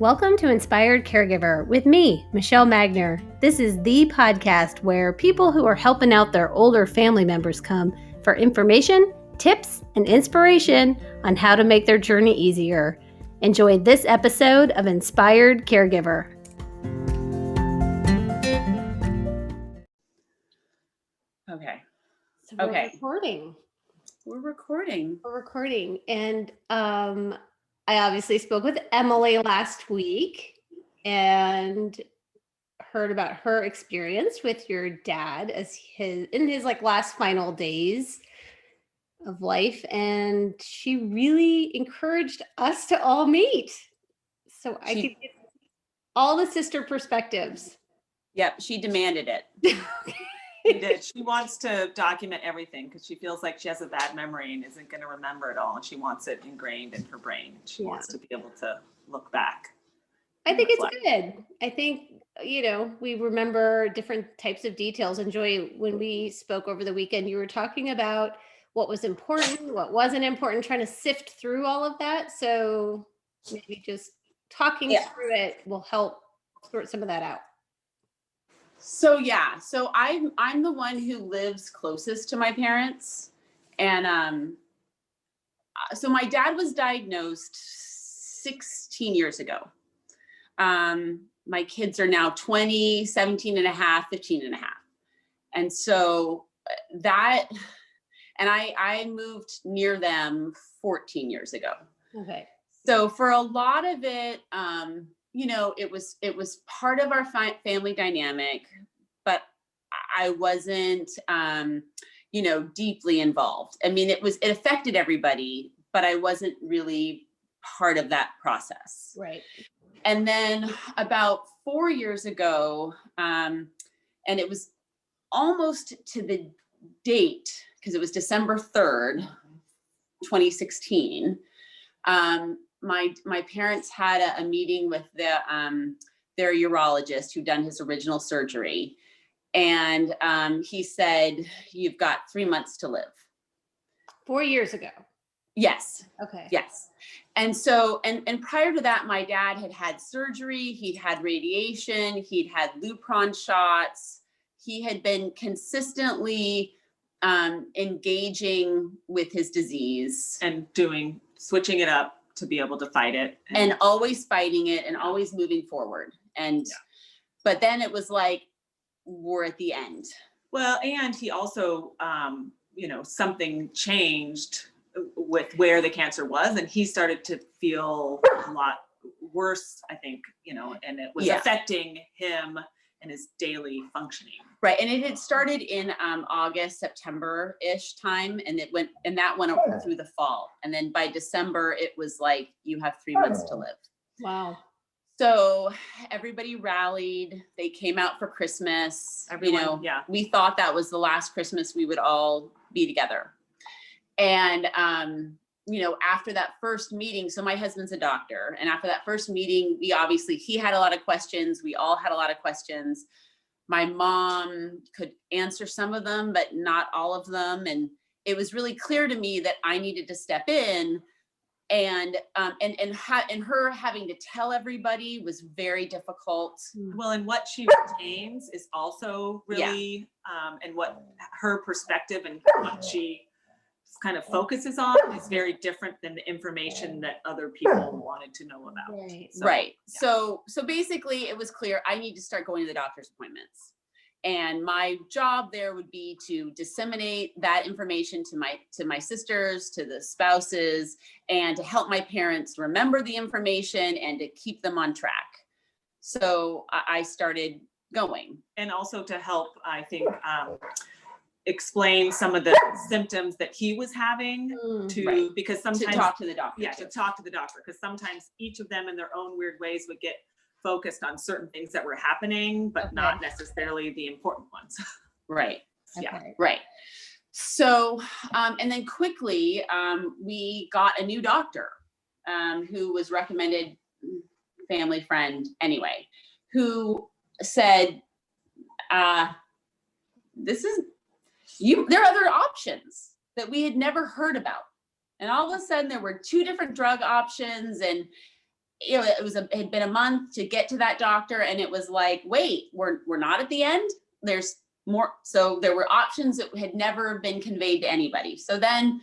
Welcome to Inspired Caregiver with me, Michelle Magner. This is the podcast where people who are helping out their older family members come for information, tips, and inspiration on how to make their journey easier. Enjoy this episode of Inspired Caregiver. Okay. So we're recording. And I obviously spoke with Emily last week and heard about her experience with your dad as in his last final days of life. And she really encouraged us to all meet. So I could get all the sister perspectives. Yep. She demanded it. She did. She wants to document everything because she feels like she has a bad memory and isn't going to remember it all. And she wants it ingrained in her brain. She wants to be able to look back. I think it's good. I think, we remember different types of details. And Joy, when we spoke over the weekend, you were talking about what was important, what wasn't important, trying to sift through all of that. So maybe just talking through it will help sort some of that out. So I'm the one who lives closest to my parents. And so my dad was diagnosed 16 years ago. My kids are now 20, 17 and a half, 15 and a half. And so I moved near them 14 years ago. Okay. So for a lot of it, it was part of our family dynamic, but I wasn't, deeply involved. I mean, it affected everybody, but I wasn't really part of that process. Right. And then about 4 years ago, and it was almost to the date, because it was December 3rd, 2016. My parents had a meeting with their urologist who'd done his original surgery. And he said, "You've got 3 months to live." 4 years ago. Yes. Okay. Yes. And so, and prior to that, my dad had surgery. He'd had radiation. He'd had Lupron shots. He had been consistently engaging with his disease. And switching it up to be able to fight it. And always fighting it and always moving forward. But then it was like, we're at the end. Well, and he also, something changed with where the cancer was, and he started to feel a lot worse, I think, and it was affecting him and his daily functioning. Right. And it had started in August, September-ish time. And that went up through the fall. And then by December, it was like, you have 3 months to live. Wow. So everybody rallied. They came out for Christmas. Everyone, we thought that was the last Christmas we would all be together. And, after that first meeting, so my husband's a doctor. And after that first meeting, he had a lot of questions. We all had a lot of questions. My mom could answer some of them, but not all of them. And it was really clear to me that I needed to step in, and her having to tell everybody was very difficult. Well, and what she retains is also really, and what her perspective and what she kind of focuses on is very different than the information that other people wanted to know about. Right. So basically it was clear I need to start going to the doctor's appointments. And my job there would be to disseminate that information to my sisters, to the spouses, and to help my parents remember the information and to keep them on track. So I started going. And also to help, I think, explain some of the symptoms that he was having because sometimes to talk to the doctor. Yeah, to talk to the doctor, because sometimes each of them in their own weird ways would get focused on certain things that were happening, but not necessarily the important ones. Right. Okay. Yeah. Right. So, and then quickly, we got a new doctor, who was recommended, family friend anyway, who said, there are other options that we had never heard about. And all of a sudden there were 2 different drug options, and you know, it had been a month to get to that doctor, and it was like, wait, we're not at the end. There's more. So there were options that had never been conveyed to anybody. So then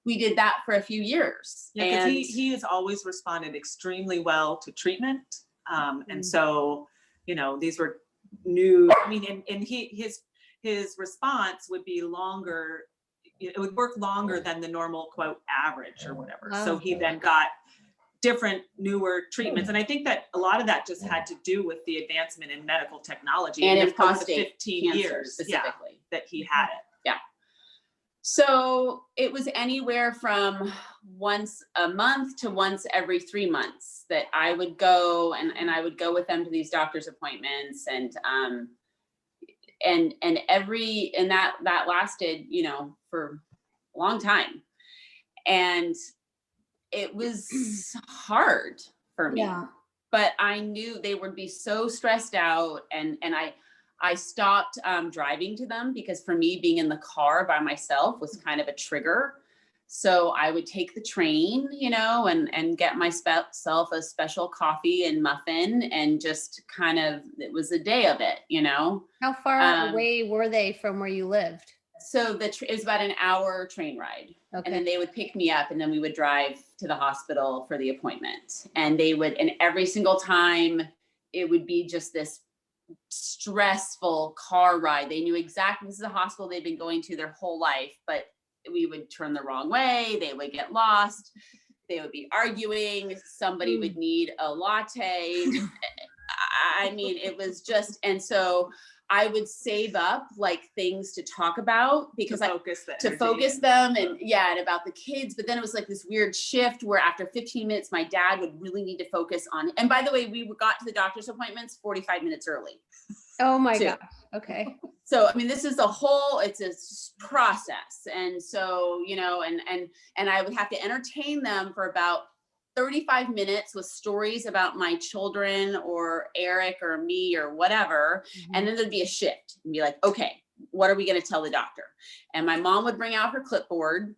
we did that for a few years. Yeah, because he has always responded extremely well to treatment. And so, you know, these were new, I mean, and his response would be longer, it would work longer than the normal quote average or whatever. Wow. So he then got different newer treatments. And I think that a lot of that just had to do with the advancement in medical technology and in over the prostate 15 cancer years specifically that he had it. Yeah. So it was anywhere from once a month to once every 3 months that I would go, and I would go with them to these doctor's appointments, and that lasted, you know, for a long time. And it was hard for me, but I knew they would be so stressed out, and I stopped driving to them, because for me, being in the car by myself was kind of a trigger. So I would take the train, you know, and get myself a special coffee and muffin, and just kind of, it was a day of it, you know. How far away were they from where you lived? So it was about an hour train ride. Okay. And then they would pick me up, and then we would drive to the hospital for the appointment. And and every single time it would be just this stressful car ride. They knew exactly this is a hospital they'd been going to their whole life, but we would turn the wrong way. They would get lost. They would be arguing. Somebody would need a latte. I mean, it was just, and so I would save up like things to talk about, because to focus them, and and about the kids. But then it was like this weird shift where after 15 minutes, my dad would really need to focus on, and by the way, we got to the doctor's appointments 45 minutes early. Oh my gosh. Okay. So, I mean, this is it's a process. And so, you know, and I would have to entertain them for about 35 minutes with stories about my children or Eric or me or whatever. And then there'd be a shift and be like, okay, what are we going to tell the doctor? And my mom would bring out her clipboard,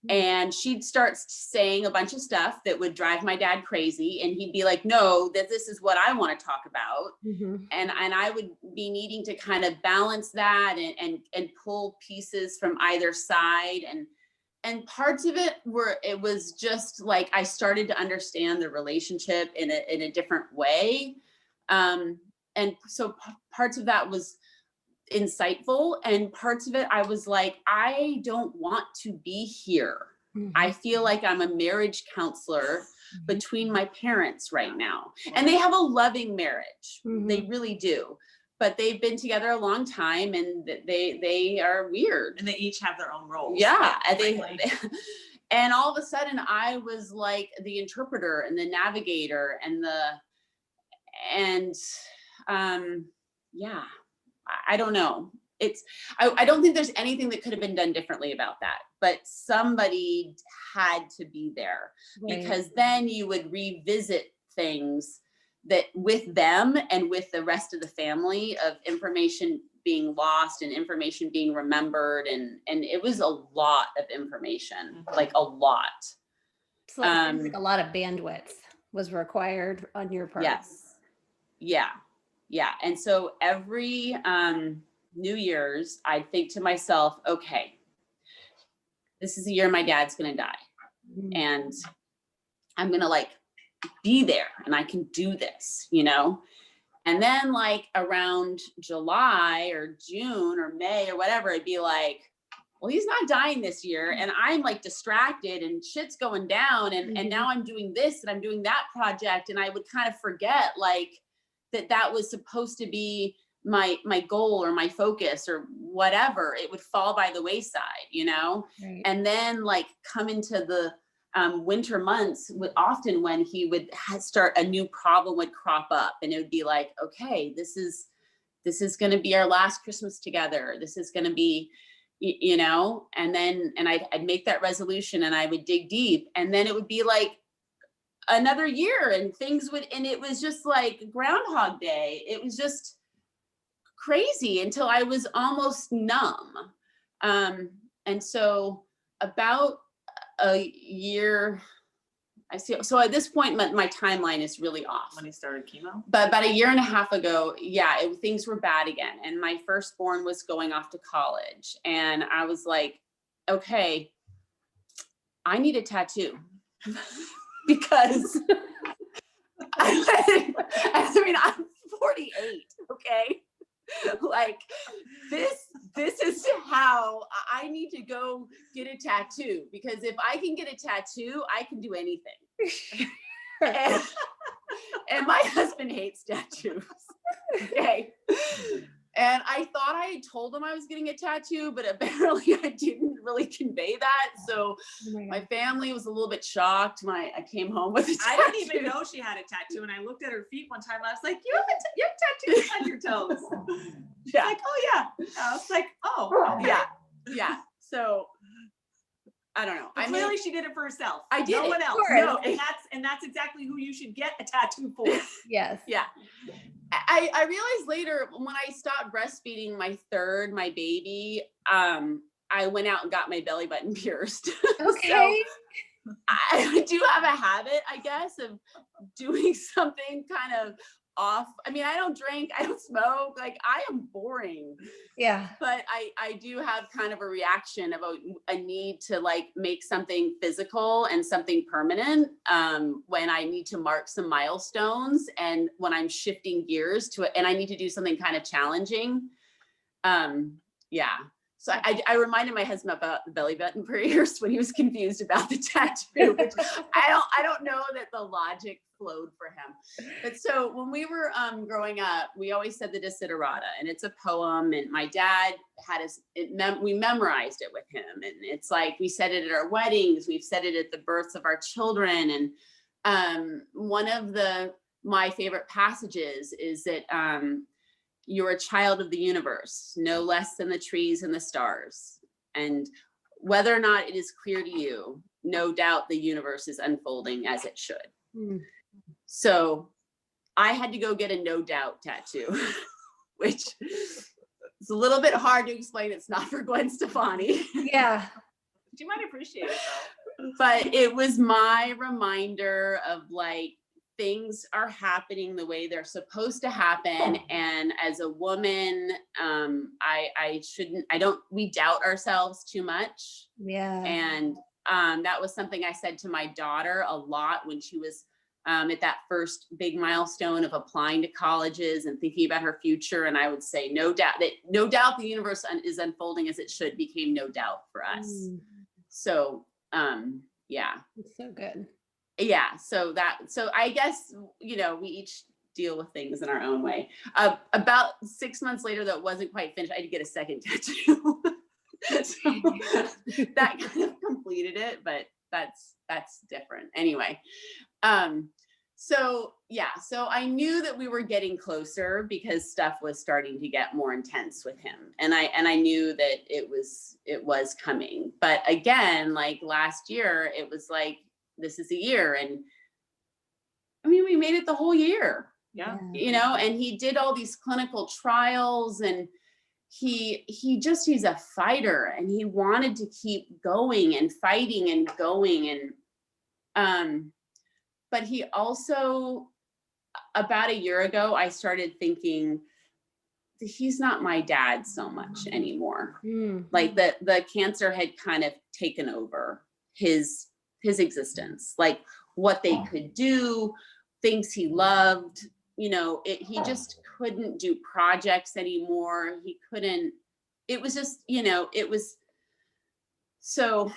and she'd start saying a bunch of stuff that would drive my dad crazy. And he'd be like, no, this is what I want to talk about. And I would be needing to kind of balance that and pull pieces from either side. And parts of it was just like, I started to understand the relationship in a different way. And so parts of that was insightful, and parts of it I was like, I don't want to be here. I feel like I'm a marriage counselor between my parents right now. And they have a loving marriage. They really do. But they've been together a long time, and they are weird. And they each have their own roles. Yeah. And all of a sudden I was like the interpreter and the navigator I don't know. I don't think there's anything that could have been done differently about that, but somebody had to be there, because then you would revisit things that with them and with the rest of the family, of information being lost and information being remembered. And it was a lot of information, like a lot. So like a lot of bandwidth was required on your part. Yes. Yeah. Yeah. And so every New Year's, I'd think to myself, okay, this is the year my dad's going to die. And I'm going to like be there, and I can do this, you know? And then like around July or June or May or whatever, it'd be like, well, he's not dying this year. And I'm like distracted, and shit's going down. And now I'm doing this and I'm doing that project. And I would kind of forget like that was supposed to be my goal or my focus or whatever. It would fall by the wayside, you know? And then like come into the winter months, often when he would start, a new problem would crop up, and it would be like, okay, this is going to be our last Christmas together. This is going to be, you know, and I'd make that resolution, and I would dig deep, and then it would be like another year, and it was just like Groundhog Day. It was just crazy until I was almost numb. And so about a year I see. So at this point, my timeline is really off. When he started chemo? But about a year and a half ago, yeah, things were bad again. And my firstborn was going off to college. And I was like, okay, I need a tattoo. Because I mean, I'm 48, okay? Like this is how I need to go get a tattoo, because if I can get a tattoo, I can do anything. and my husband hates tattoos. Okay. And I thought I had told him I was getting a tattoo, but apparently I didn't really convey that. So my family was a little bit shocked when I came home with a tattoo. I didn't even know she had a tattoo. And I looked at her feet one time and I was like, you have tattoos on your toes. Yeah. Like, oh yeah. I was like, oh, okay. Yeah. So I don't know. But clearly she did it for herself. I did. No one else. No, and that's exactly who you should get a tattoo for. Yes. Yeah. I realized later when I stopped breastfeeding my baby, I went out and got my belly button pierced. Okay. So I do have a habit, I guess, of doing something kind of off. I mean, I don't drink, I don't smoke, like I am boring. Yeah. But I do have kind of a reaction of a need to like make something physical and something permanent when I need to mark some milestones and when I'm shifting gears to it and I need to do something kind of challenging. Yeah. So I reminded my husband about the belly button pierced when he was confused about the tattoo, which I don't know that the logic flowed for him. But so when we were growing up, we always said the Desiderata, and it's a poem, and my dad had we memorized it with him, and it's like we said it at our weddings, we've said it at the births of our children, and one of my favorite passages is that you're a child of the universe, no less than the trees and the stars. And whether or not it is clear to you, no doubt the universe is unfolding as it should. Mm. So I had to go get a no doubt tattoo, which is a little bit hard to explain. It's not for Gwen Stefani. Yeah. You might appreciate it though. But it was my reminder of like, things are happening the way they're supposed to happen. And as a woman, we doubt ourselves too much. Yeah. And that was something I said to my daughter a lot when she was at that first big milestone of applying to colleges and thinking about her future. And I would say, no doubt the universe is unfolding as it should became no doubt for us. Mm. So, yeah. It's so good. Yeah. So I guess, we each deal with things in our own way. About 6 months later, though it wasn't quite finished, I did get a second tattoo. So that kind of completed it, but that's different. Anyway. So I knew that we were getting closer because stuff was starting to get more intense with him. And I knew that it was coming. But again, like last year, it was like, this is a year. And I mean, we made it the whole year. Yeah. And he did all these clinical trials and he's a fighter and he wanted to keep going and fighting and going. And, but he also, about a year ago, I started thinking he's not my dad so much anymore. Mm. Like the cancer had kind of taken over his existence, like what they could do, things he loved, he just couldn't do projects anymore. He couldn't, it was just, so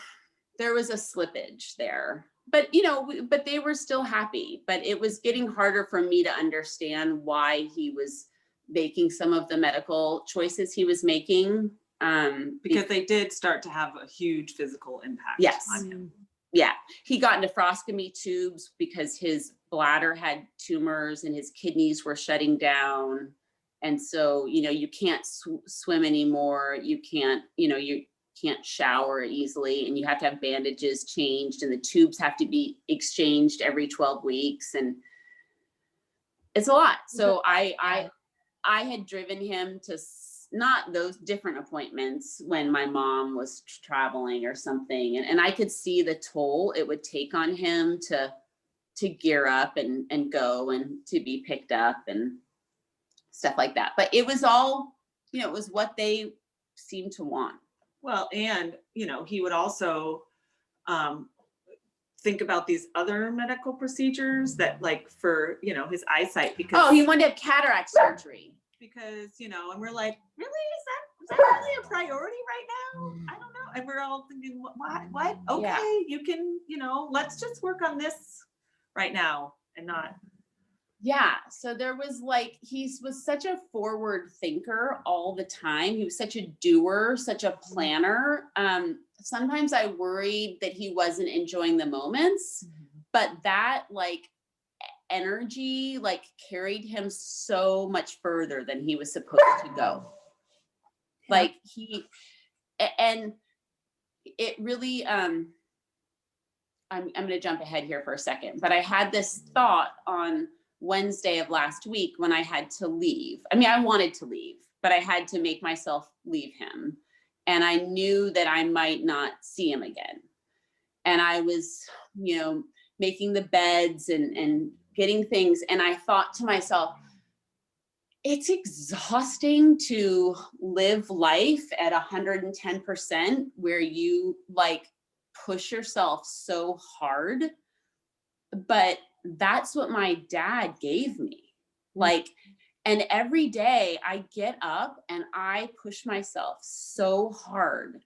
there was a slippage there, but, but they were still happy, but it was getting harder for me to understand why he was making some of the medical choices he was making. Because they did start to have a huge physical impact on him. Yeah, he got nephrostomy tubes because his bladder had tumors and his kidneys were shutting down. And so, you can't swim anymore. You can't shower easily and you have to have bandages changed and the tubes have to be exchanged every 12 weeks. And it's a lot. So I had driven him not those different appointments when my mom was traveling or something. And I could see the toll it would take on him to gear up and go and to be picked up and stuff like that. But it was all, it was what they seemed to want. Well, and, he would also think about these other medical procedures that like for, his eyesight, because. Oh, he wanted to have cataract surgery. Because, and we're like, really? Is that really a priority right now? I don't know. And we're all thinking, what? Okay, Yeah. you can, let's just work on this right now and not. Yeah. So there was like, he was such a forward thinker all the time. He was such a doer, such a planner. Sometimes I worried that he wasn't enjoying the moments, but that like energy like carried him so much further than he was supposed to go. Like and it really, I'm going to jump ahead here for a second, but I had this thought on Wednesday of last week when I had to leave. I mean, I wanted to leave, but I had to make myself leave him. And I knew that I might not see him again. And I was, making the beds and getting things. And I thought to myself, it's exhausting to live life at 110% where you like push yourself so hard. But that's what my dad gave me. Like, and every day I get up and I push myself so hard,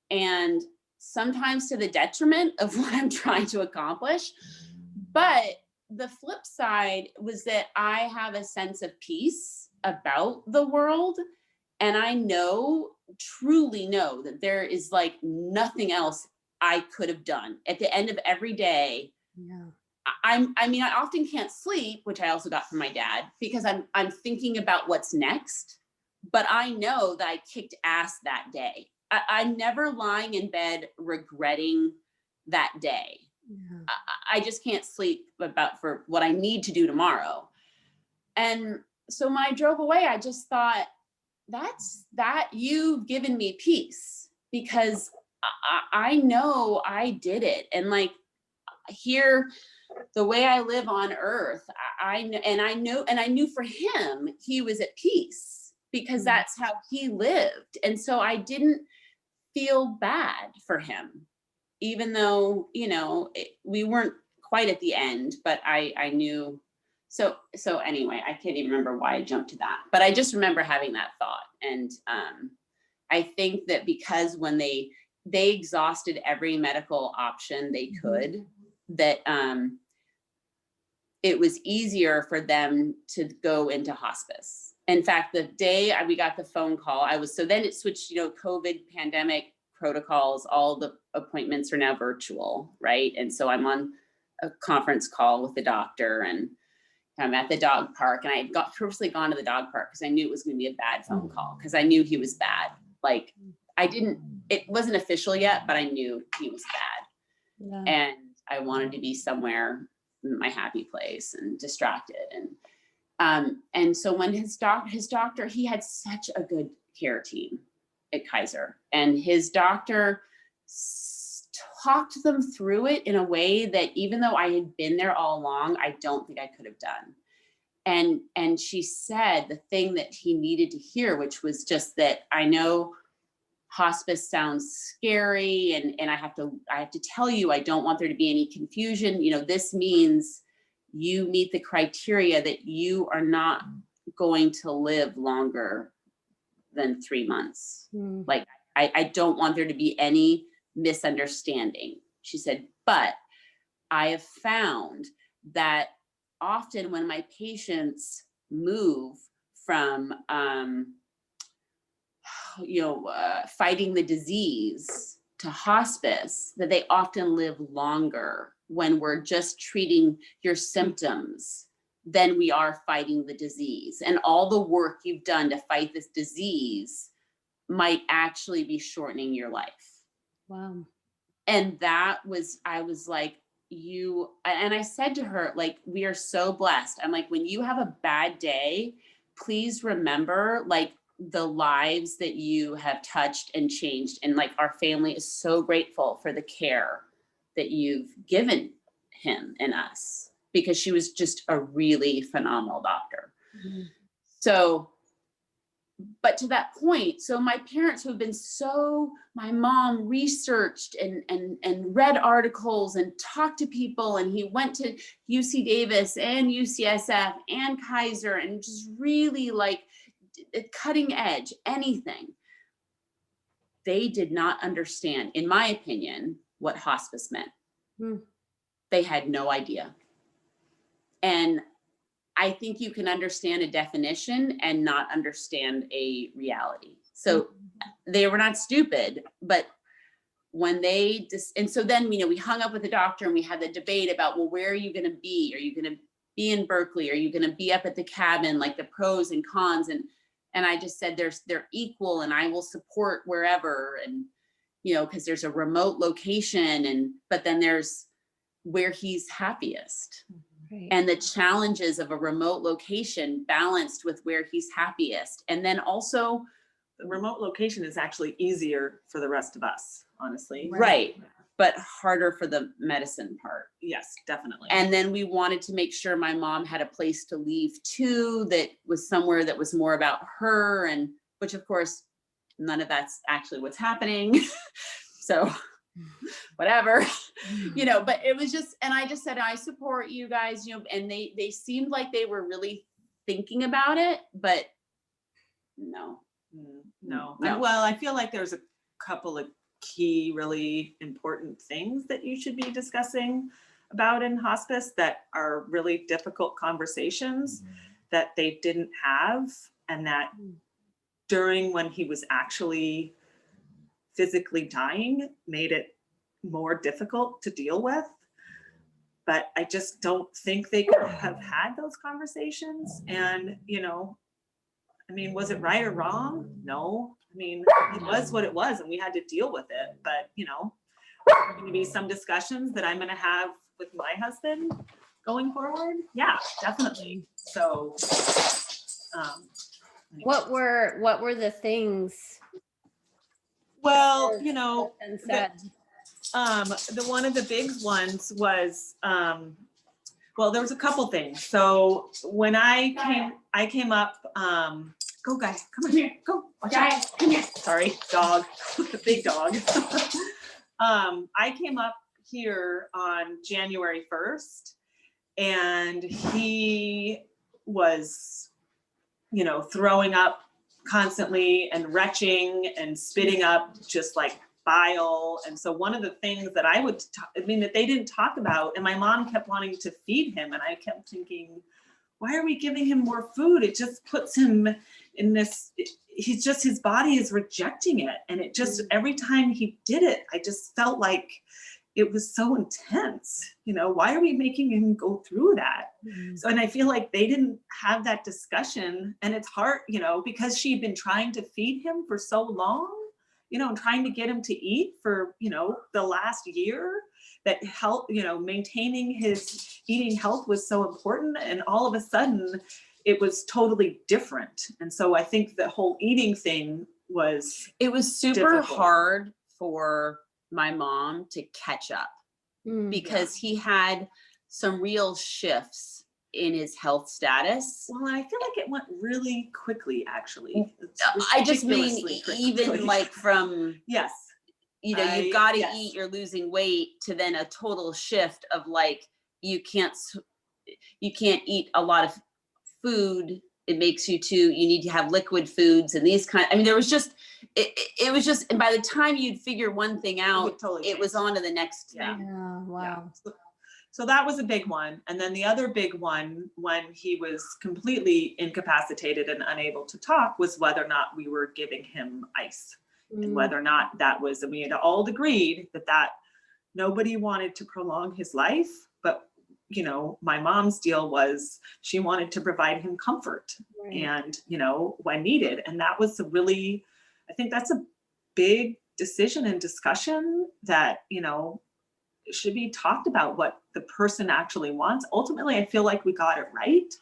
and sometimes to the detriment of what I'm trying to accomplish. But the flip side was that I have a sense of peace about the world. And I truly know that there is like nothing else I could have done at the end of every day. Yeah. I often can't sleep, which I also got from my dad, because I'm thinking about what's next. But I know that I kicked ass that day. I'm never lying in bed regretting that day. Yeah. I just can't sleep for what I need to do tomorrow. And so when I drove away, I just thought, that you've given me peace, because I know I did it. And like here, the way I live on earth, I knew for him, he was at peace because that's how he lived. And so I didn't feel bad for him, even though, we weren't quite at the end, but I knew. So anyway, I can't even remember why I jumped to that, but I just remember having that thought. And I think that because when they exhausted every medical option they could, that it was easier for them to go into hospice. In fact, the day we got the phone call, then it switched, COVID pandemic protocols, all the appointments are now virtual, right? And so I'm on a conference call with the doctor, and I'm at the dog park, and I had purposely gone to the dog park because I knew it was going to be a bad phone call, because I knew he was bad. Like it wasn't official yet, but I knew he was bad. Yeah. And I wanted to be somewhere in my happy place and distracted. And so when his doctor, he had such a good care team at Kaiser, and his doctor talked them through it in a way that even though I had been there all along, I don't think I could have done. And she said the thing that he needed to hear, which was just that I know hospice sounds scary, and I have to tell you, I don't want there to be any confusion. This means you meet the criteria that you are not going to live longer than 3 months. Like, I don't want there to be any misunderstanding. She said, but I have found that often when my patients move from, fighting the disease to hospice, that they often live longer when we're just treating your symptoms than we are fighting the disease. And all the work you've done to fight this disease might actually be shortening your life. Wow. And I was like, and I said to her, like, we are so blessed. I'm like, when you have a bad day, please remember, like, the lives that you have touched and changed. And like, our family is so grateful for the care that you've given him and us, because she was just a really phenomenal doctor. Mhm. So, but to that point, so my parents who have been my mom researched and read articles and talked to people, and he went to UC Davis and UCSF and Kaiser, and just really like cutting edge, anything. They did not understand, in my opinion, what hospice meant. Hmm. They had no idea. And I think you can understand a definition and not understand a reality. So they were not stupid, but when they and so then, we hung up with the doctor and we had the debate about, well, where are you going to be? Are you going to be in Berkeley? Are you going to be up at the cabin? Like the pros and cons. And I just said, they're equal, and I will support wherever. And, because there's a remote location, but then there's where he's happiest. Right. And the challenges of a remote location balanced with where he's happiest. And then also, The remote location is actually easier for the rest of us, honestly. right, but harder for the medicine part. Yes, definitely. And then we wanted to make sure my mom had a place to leave too, that was somewhere that was more about her, and which of course, none of that's actually what's happening. So whatever, but it was just, and I just said, I support you guys, and they seemed like they were really thinking about it, but no. Well, I feel like there's a couple of key, really important things that you should be discussing about in hospice that are really difficult conversations that they didn't have, and that during when he was actually physically dying made it more difficult to deal with. But I just don't think they could have had those conversations. And, was it right or wrong? No. It was what it was, and we had to deal with it. But, going to be some discussions that I'm going to have with my husband going forward. Yeah, definitely. So, What were the things? well, And said? the one of the big ones was, well, there was a couple things. So when I came up, go guys, come on here, go. Watch out. Come here. Sorry, dog, big dog. I came up here on January 1st, and he was, throwing up constantly and retching and spitting up just like bile. And so one of the things that that they didn't talk about, and my mom kept wanting to feed him, and I kept thinking, why are we giving him more food? It just puts him in this, his body is rejecting it. And it just, every time he did it, I just felt like it was so intense. Why are we making him go through that? So, and I feel like they didn't have that discussion, and it's hard, because she'd been trying to feed him for so long, and trying to get him to eat for, the last year, that health, maintaining his eating health was so important. And all of a sudden it was totally different. And so I think the whole eating thing was, it was super hard for my mom to catch up, because he had some real shifts in his health status. Well, I feel like it went really quickly, actually. I just mean, even like from, yes, you've got to eat, you're losing weight, to then a total shift of like, you can't eat a lot of food. It makes you you need to have liquid foods and these there was just, it was just, and by the time you'd figure one thing out, it was on to the next thing. Yeah, wow. Yeah. So that was a big one. And then the other big one, when he was completely incapacitated and unable to talk, was whether or not we were giving him ice. And whether or not that was, and we had all agreed that nobody wanted to prolong his life, but my mom's deal was she wanted to provide him comfort, and when needed. And that was I think that's a big decision and discussion that should be talked about, what the person actually wants. Ultimately, I feel like we got it right,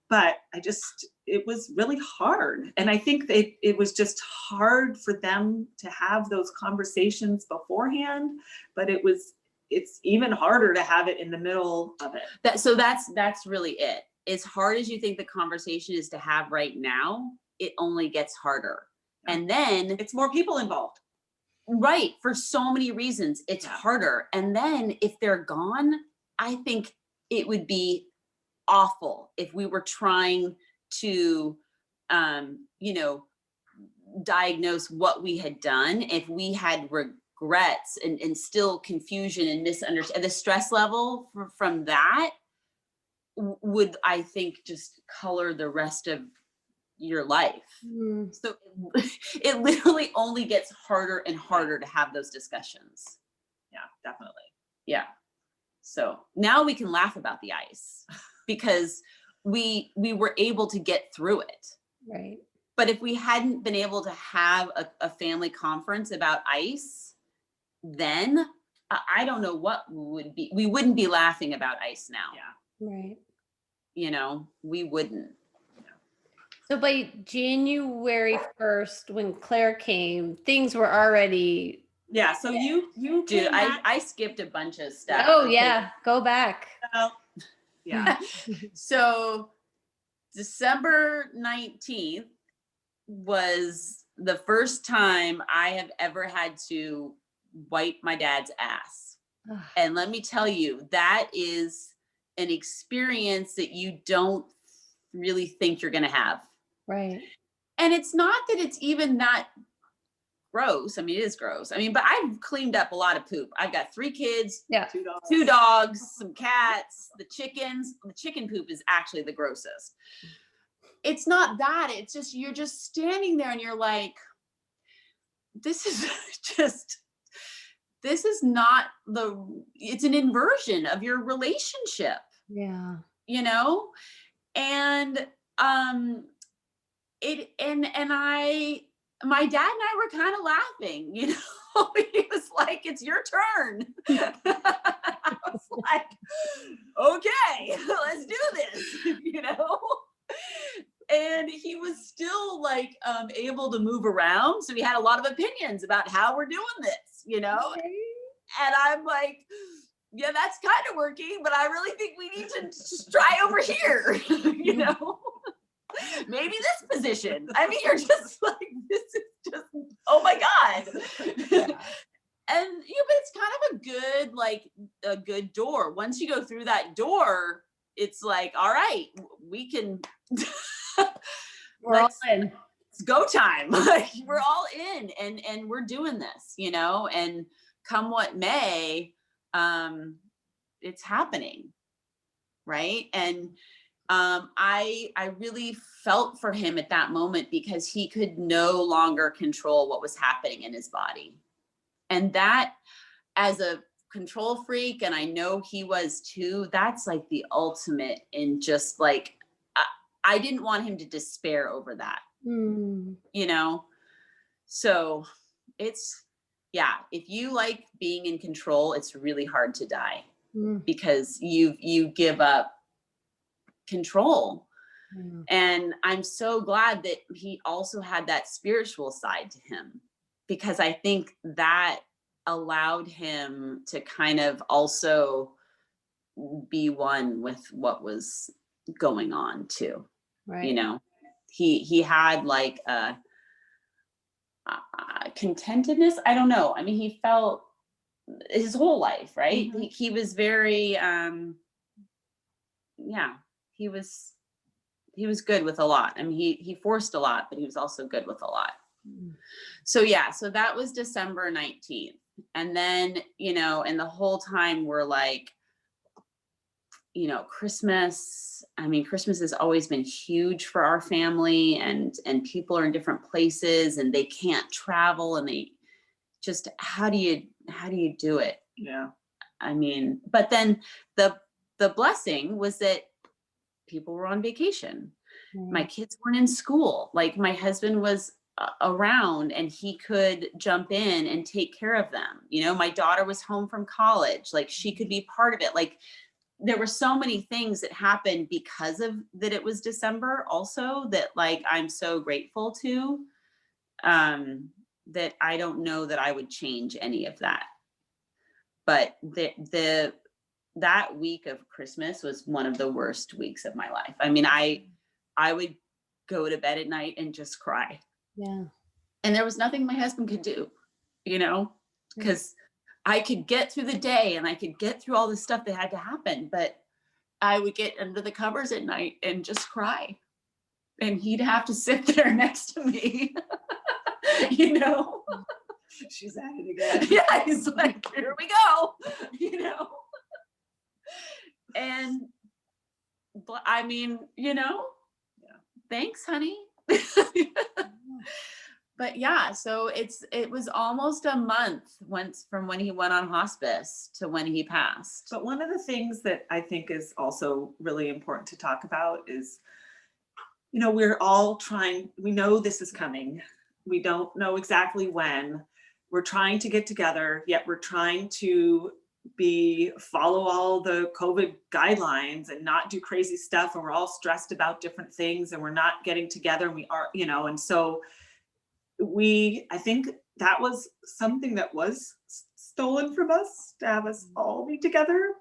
but I just it was really hard. And I think it was just hard for them to have those conversations beforehand, but it's even harder to have it in the middle of it. That's really it. As hard as you think the conversation is to have right now, it only gets harder. Yeah. And then It's more people involved. right, for so many reasons, it's Yeah. harder. And then if they're gone, I think it would be awful if we were trying to, you know, diagnose what we had done, if we had regrets and still confusion and misunderstanding. The stress level from that would, I think, just color the rest of your life. Mm. So it literally only gets harder and harder to have those discussions. Yeah, definitely. Yeah. So now we can laugh about the ice because we were able to get through it. Right. But if we hadn't been able to have a family conference about ice, then I don't know what would be. We wouldn't be laughing about ice now. Yeah. Right. You know, we wouldn't. So by January 1st, when Claire came, things were already. Yeah. So you Dude, came back. I skipped a bunch of stuff. Oh yeah, go back. Yeah. So December 19th was the first time I have ever had to wipe my dad's ass. And let me tell you, that is an experience that you don't really think you're going to have. Right. And it's not that it's even not gross. I mean, it is gross. I mean, but I've cleaned up a lot of poop. I've got 3 kids, Yeah. 2 dogs, some cats, the chickens. The chicken poop is actually the grossest. It's not that. It's just, you're just standing there and you're like, this is not it's an inversion of your relationship. Yeah. You know? And my dad and I were kind of laughing, you know. He was like, it's your turn. I was like, okay, let's do this, you know. And he was still like able to move around, so he had a lot of opinions about how we're doing this, you know. Okay. And I'm like, yeah, that's kind of working, but I really think we need to just try over here, you know. Maybe this position. I mean, you're just like, this is just, oh my God. And but it's kind of a good door. Once you go through that door, it's like, all right, we can We're all in. It's go time. Like, we're all in and we're doing this, you know, and come what may, it's happening. Right. And I really felt for him at that moment because he could no longer control what was happening in his body. And that, as a control freak, and I know he was too, that's like the ultimate in just like, I didn't want him to despair over that, you know? So it's, yeah, if you like being in control, it's really hard to die because you give up control. And I'm so glad that he also had that spiritual side to him, because I think that allowed him to kind of also be one with what was going on too. Right. You know, he had like a contentedness. I don't know. I mean, he felt his whole life, right? He was very, he was good with a lot. I mean, he forced a lot, but he was also good with a lot. So yeah, so that was December 19th. And then, you know, and the whole time we're like, you know, Christmas, I mean, Christmas has always been huge for our family, and people are in different places and they can't travel, and they just, how do you do it? Yeah. I mean, but then the blessing was that people were on vacation. My kids weren't in school. Like, my husband was around and he could jump in and take care of them. You know, my daughter was home from college. Like, she could be part of it. Like, there were so many things that happened because of that. It was December also that like, I'm so grateful to, that I don't know that I would change any of that. But that week of Christmas was one of the worst weeks of my life. I mean, I would go to bed at night and just cry. Yeah. And there was nothing my husband could do, you know, because I could get through the day and I could get through all the stuff that had to happen, but I would get under the covers at night and just cry. And he'd have to sit there next to me, you know. She's at it again. Yeah, he's like, here we go, you know. And but I mean, you know, thanks, honey. But yeah, so it was almost a month from when he went on hospice to when he passed. But one of the things that I think is also really important to talk about is, you know, we're all we know this is coming. We don't know exactly when. We're trying to get together, yet we're trying to follow all the COVID guidelines and not do crazy stuff. And we're all stressed about different things and we're not getting together, and we are, you know, and so I think that was something that was stolen from us, to have us all be together,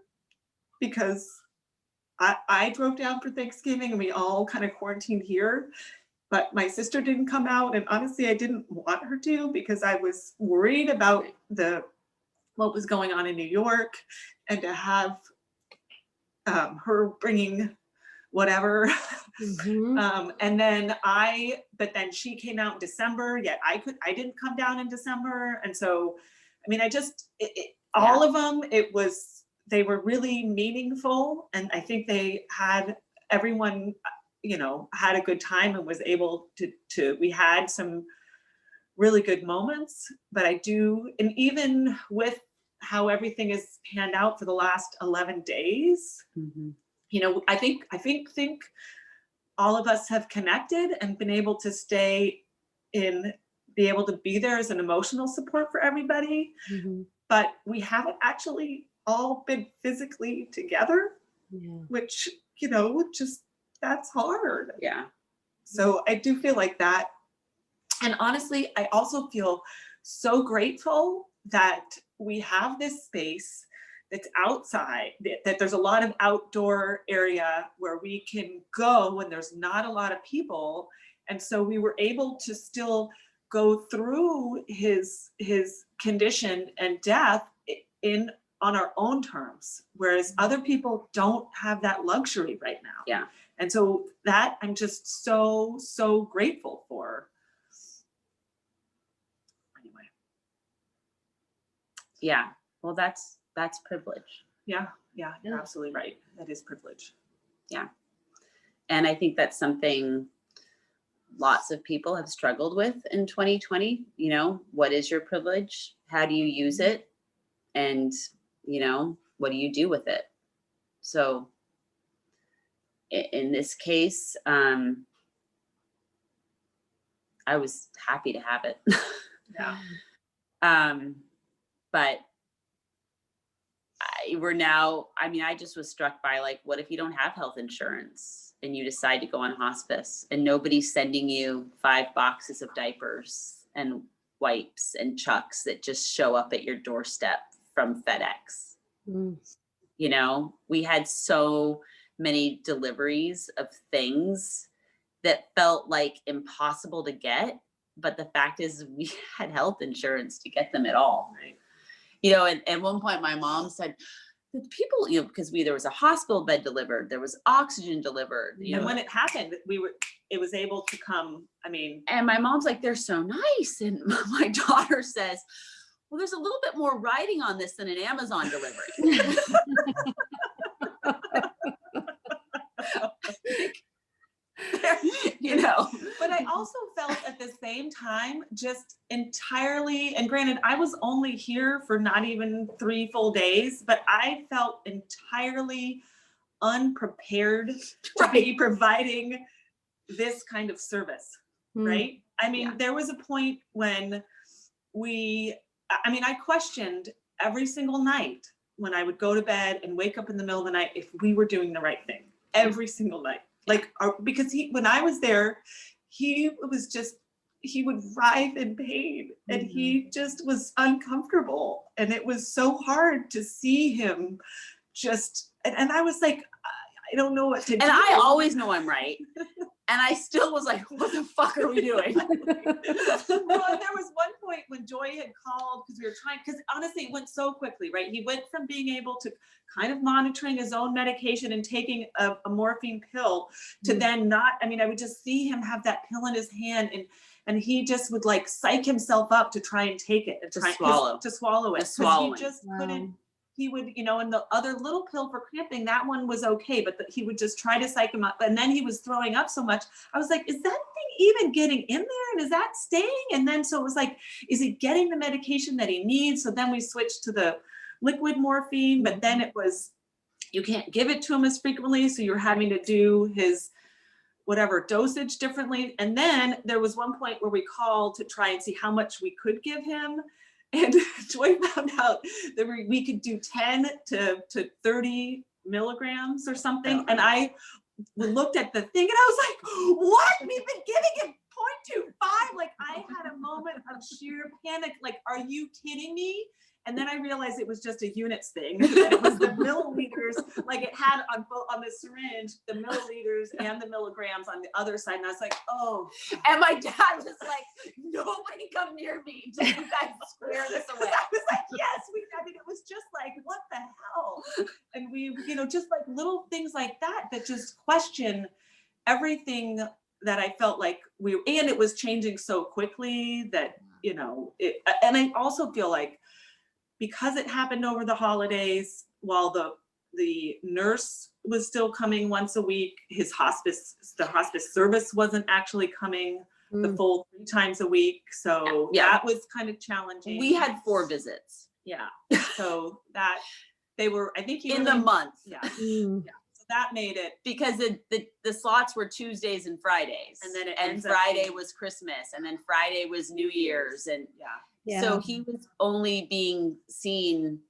because I drove down for Thanksgiving and we all kind of quarantined here, but my sister didn't come out. And honestly, I didn't want her to, because I was worried about what was going on in New York, and to have her bringing whatever. Mm-hmm. But then she came out in December, yet I didn't come down in December. And so, I mean, all of them, they were really meaningful. And I think everyone, you know, had a good time and was able we had some really good moments. But and even with how everything is panned out for the last 11 days, you know, I think all of us have connected and been able to be able to be there as an emotional support for everybody. But we haven't actually all been physically together, which, you know, just, that's hard. Yeah. So I do feel like that. And honestly, I also feel so grateful that we have this space that's outside, that there's a lot of outdoor area where we can go when there's not a lot of people. And so we were able to still go through his condition and death on our own terms, whereas other people don't have that luxury right now. Yeah. And so that I'm just so, so grateful for. Anyway. Yeah. Well, that's privilege. Yeah. You're absolutely right. That is privilege. Yeah. And I think that's something lots of people have struggled with in 2020. You know, what is your privilege? How do you use it? And, you know, what do you do with it? So in this case, I was happy to have it. Yeah. But I just was struck by, like, what if you don't have health insurance and you decide to go on hospice and nobody's sending you 5 boxes of diapers and wipes and chucks that just show up at your doorstep from FedEx? You know, we had so many deliveries of things that felt like impossible to get. But the fact is, we had health insurance to get them at all. Right. You know, and at one point my mom said, the people, you know, because there was a hospital bed delivered, there was oxygen delivered. You And know, when it happened, it was able to come, and my mom's like, they're so nice. And my daughter says, well, there's a little bit more writing on this than an Amazon delivery. You know, but I also felt at the same time just entirely, and granted, I was only here for not even 3 full days, but I felt entirely unprepared to be providing this kind of service, right? I mean, there was a point when I questioned every single night, when I would go to bed and wake up in the middle of the night, if we were doing the right thing every single night. Like, because when I was there, he would writhe in pain and he just was uncomfortable. And it was so hard to see him just, and I was like, I don't know what to do. And I always know I'm right. And I still was like, what the fuck are we doing? Well, and there was one point when Joy had called because we were trying, because honestly, it went so quickly, right? He went from being able to kind of monitoring his own medication and taking a morphine pill to then not, I mean, I would just see him have that pill in his hand and he just would like psych himself up to try and take it and swallow it. He just couldn't. He would, and the other little pill for cramping, that one was okay, but he would just try to psych him up. And then he was throwing up so much. I was like, is that thing even getting in there? And is that staying? And then, so it was like, is he getting the medication that he needs? So then we switched to the liquid morphine, but then it was, you can't give it to him as frequently. So you're having to do his whatever dosage differently. And then there was one point where we called to try and see how much we could give him. And Joy found out that we could do 10 to 30 milligrams or something. And I looked at the thing and I was like, what? We've been giving him 0.25. Like I had a moment of sheer panic. Like, are you kidding me? And then I realized it was just a units thing. It was the milliliters, like it had on the syringe, the milliliters and the milligrams on the other side. And I was like, oh. And my dad was like, nobody come near me until you guys square this away. I was like, yes, I mean, it was just like, what the hell? And we, just like little things like that just question everything that I felt like and it was changing so quickly that, and I also feel like, because it happened over the holidays, while the nurse was still coming once a week, the hospice service wasn't actually coming the full 3 times a week. So that was kind of challenging. We had 4 visits. Yeah. So that they were, I think in the month. Yeah. So that made it, because the slots were Tuesdays and Fridays. And then Friday was Christmas, and then Friday was New Year's. And so he was only being seen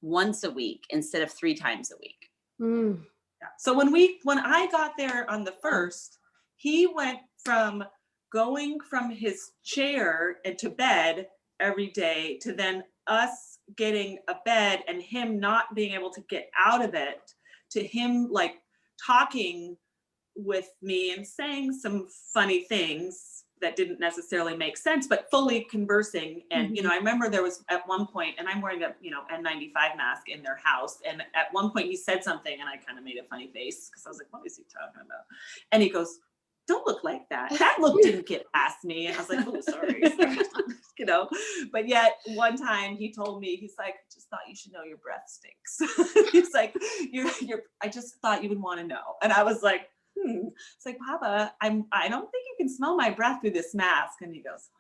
once a week instead of 3 times a week. Yeah. So when I got there on the 1st, he went from going from his chair into bed every day to then us getting a bed and him not being able to get out of it, to him like talking with me and saying some funny things that didn't necessarily make sense, but fully conversing. And, I remember there was at one point, and I'm wearing a, N95 mask in their house. And at one point he said something and I kind of made a funny face because I was like, what is he talking about? And he goes, don't look like that. That look didn't get past me. And I was like, oh, sorry. But yet one time he told me, he's like, I just thought you should know your breath stinks. He's like, I just thought you would want to know. And I was like, It's like, Papa, I don't think you can smell my breath through this mask. And he goes,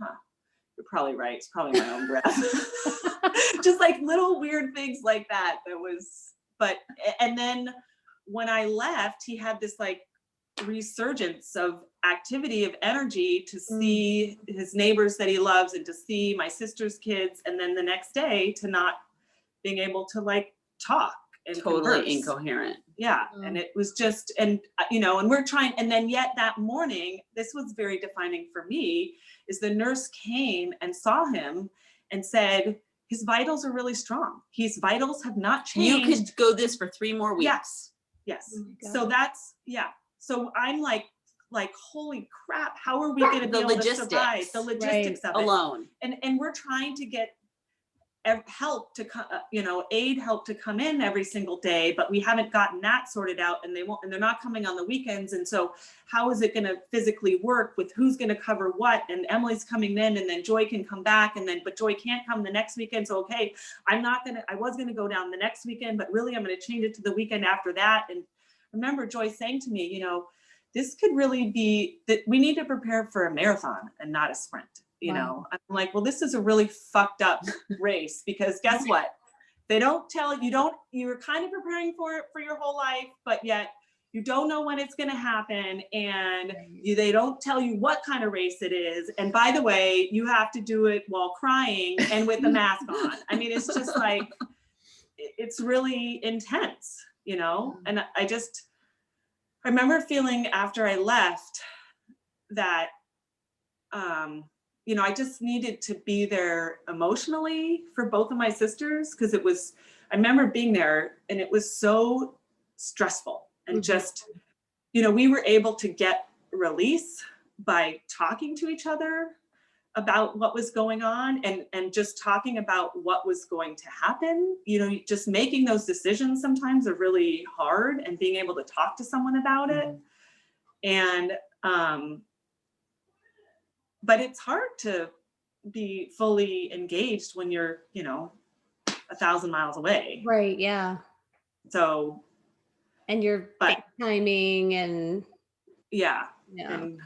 you're probably right. It's probably my own breath. Just like little weird things like that. And then when I left, he had this like resurgence of activity, of energy to see his neighbors that he loves and to see my sister's kids. And then the next day to not being able to like talk. And totally converse. Incoherent. Yeah. And it was just, and we're trying, and then yet that morning, this was very defining for me, is the nurse came and saw him and said, his vitals are really strong. His vitals have not changed. You could go this for 3 more weeks. Yes. So that's, So I'm like, holy crap, how are we going to be able to survive the logistics of it alone? And we're trying to get help to aid help to come in every single day, but we haven't gotten that sorted out, and they're not coming on the weekends. And so how is it going to physically work with who's going to cover what? And Emily's coming in, and then Joy can come back, but Joy can't come the next weekend. So, okay, I was going to go down the next weekend, but really I'm going to change it to the weekend after that. And I remember Joy saying to me, this could really be that we need to prepare for a marathon and not a sprint. I'm like, well, this is a really fucked up race, because guess what? They don't tell you, you're kind of preparing for it for your whole life, but yet you don't know when it's going to happen. And they don't tell you what kind of race it is. And by the way, you have to do it while crying and with a mask on. I mean, it's just like, it's really intense, you know? And I remember feeling after I left that, you know, I just needed to be there emotionally for both of my sisters, because I remember being there and it was so stressful and just, you know, we were able to get release by talking to each other about what was going on, and just talking about what was going to happen. You know, just making those decisions sometimes are really hard, and being able to talk to someone about it. And, but it's hard to be fully engaged when you're, you know, 1,000 miles away. Right. Yeah. So. And you're FaceTiming and. Yeah. Yeah. And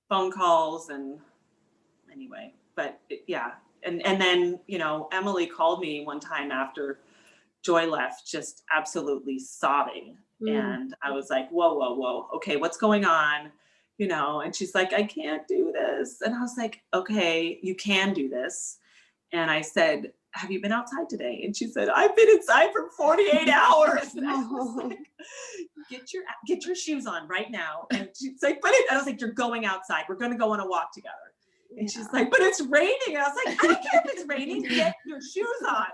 phone calls and anyway, but yeah. And then, you know, Emily called me one time after Joy left, just absolutely sobbing. And I was like, whoa. Okay, what's going on? You know, and she's like, I can't do this. And I was like, okay, you can do this. And I said, have you been outside today? And she said, I've been inside for 48 hours. And I was like, get your shoes on right now. And she's like, I was like, you're going outside. We're going to go on a walk together. And she's like, but it's raining. And I was like, I don't care if it's raining. Get your shoes on.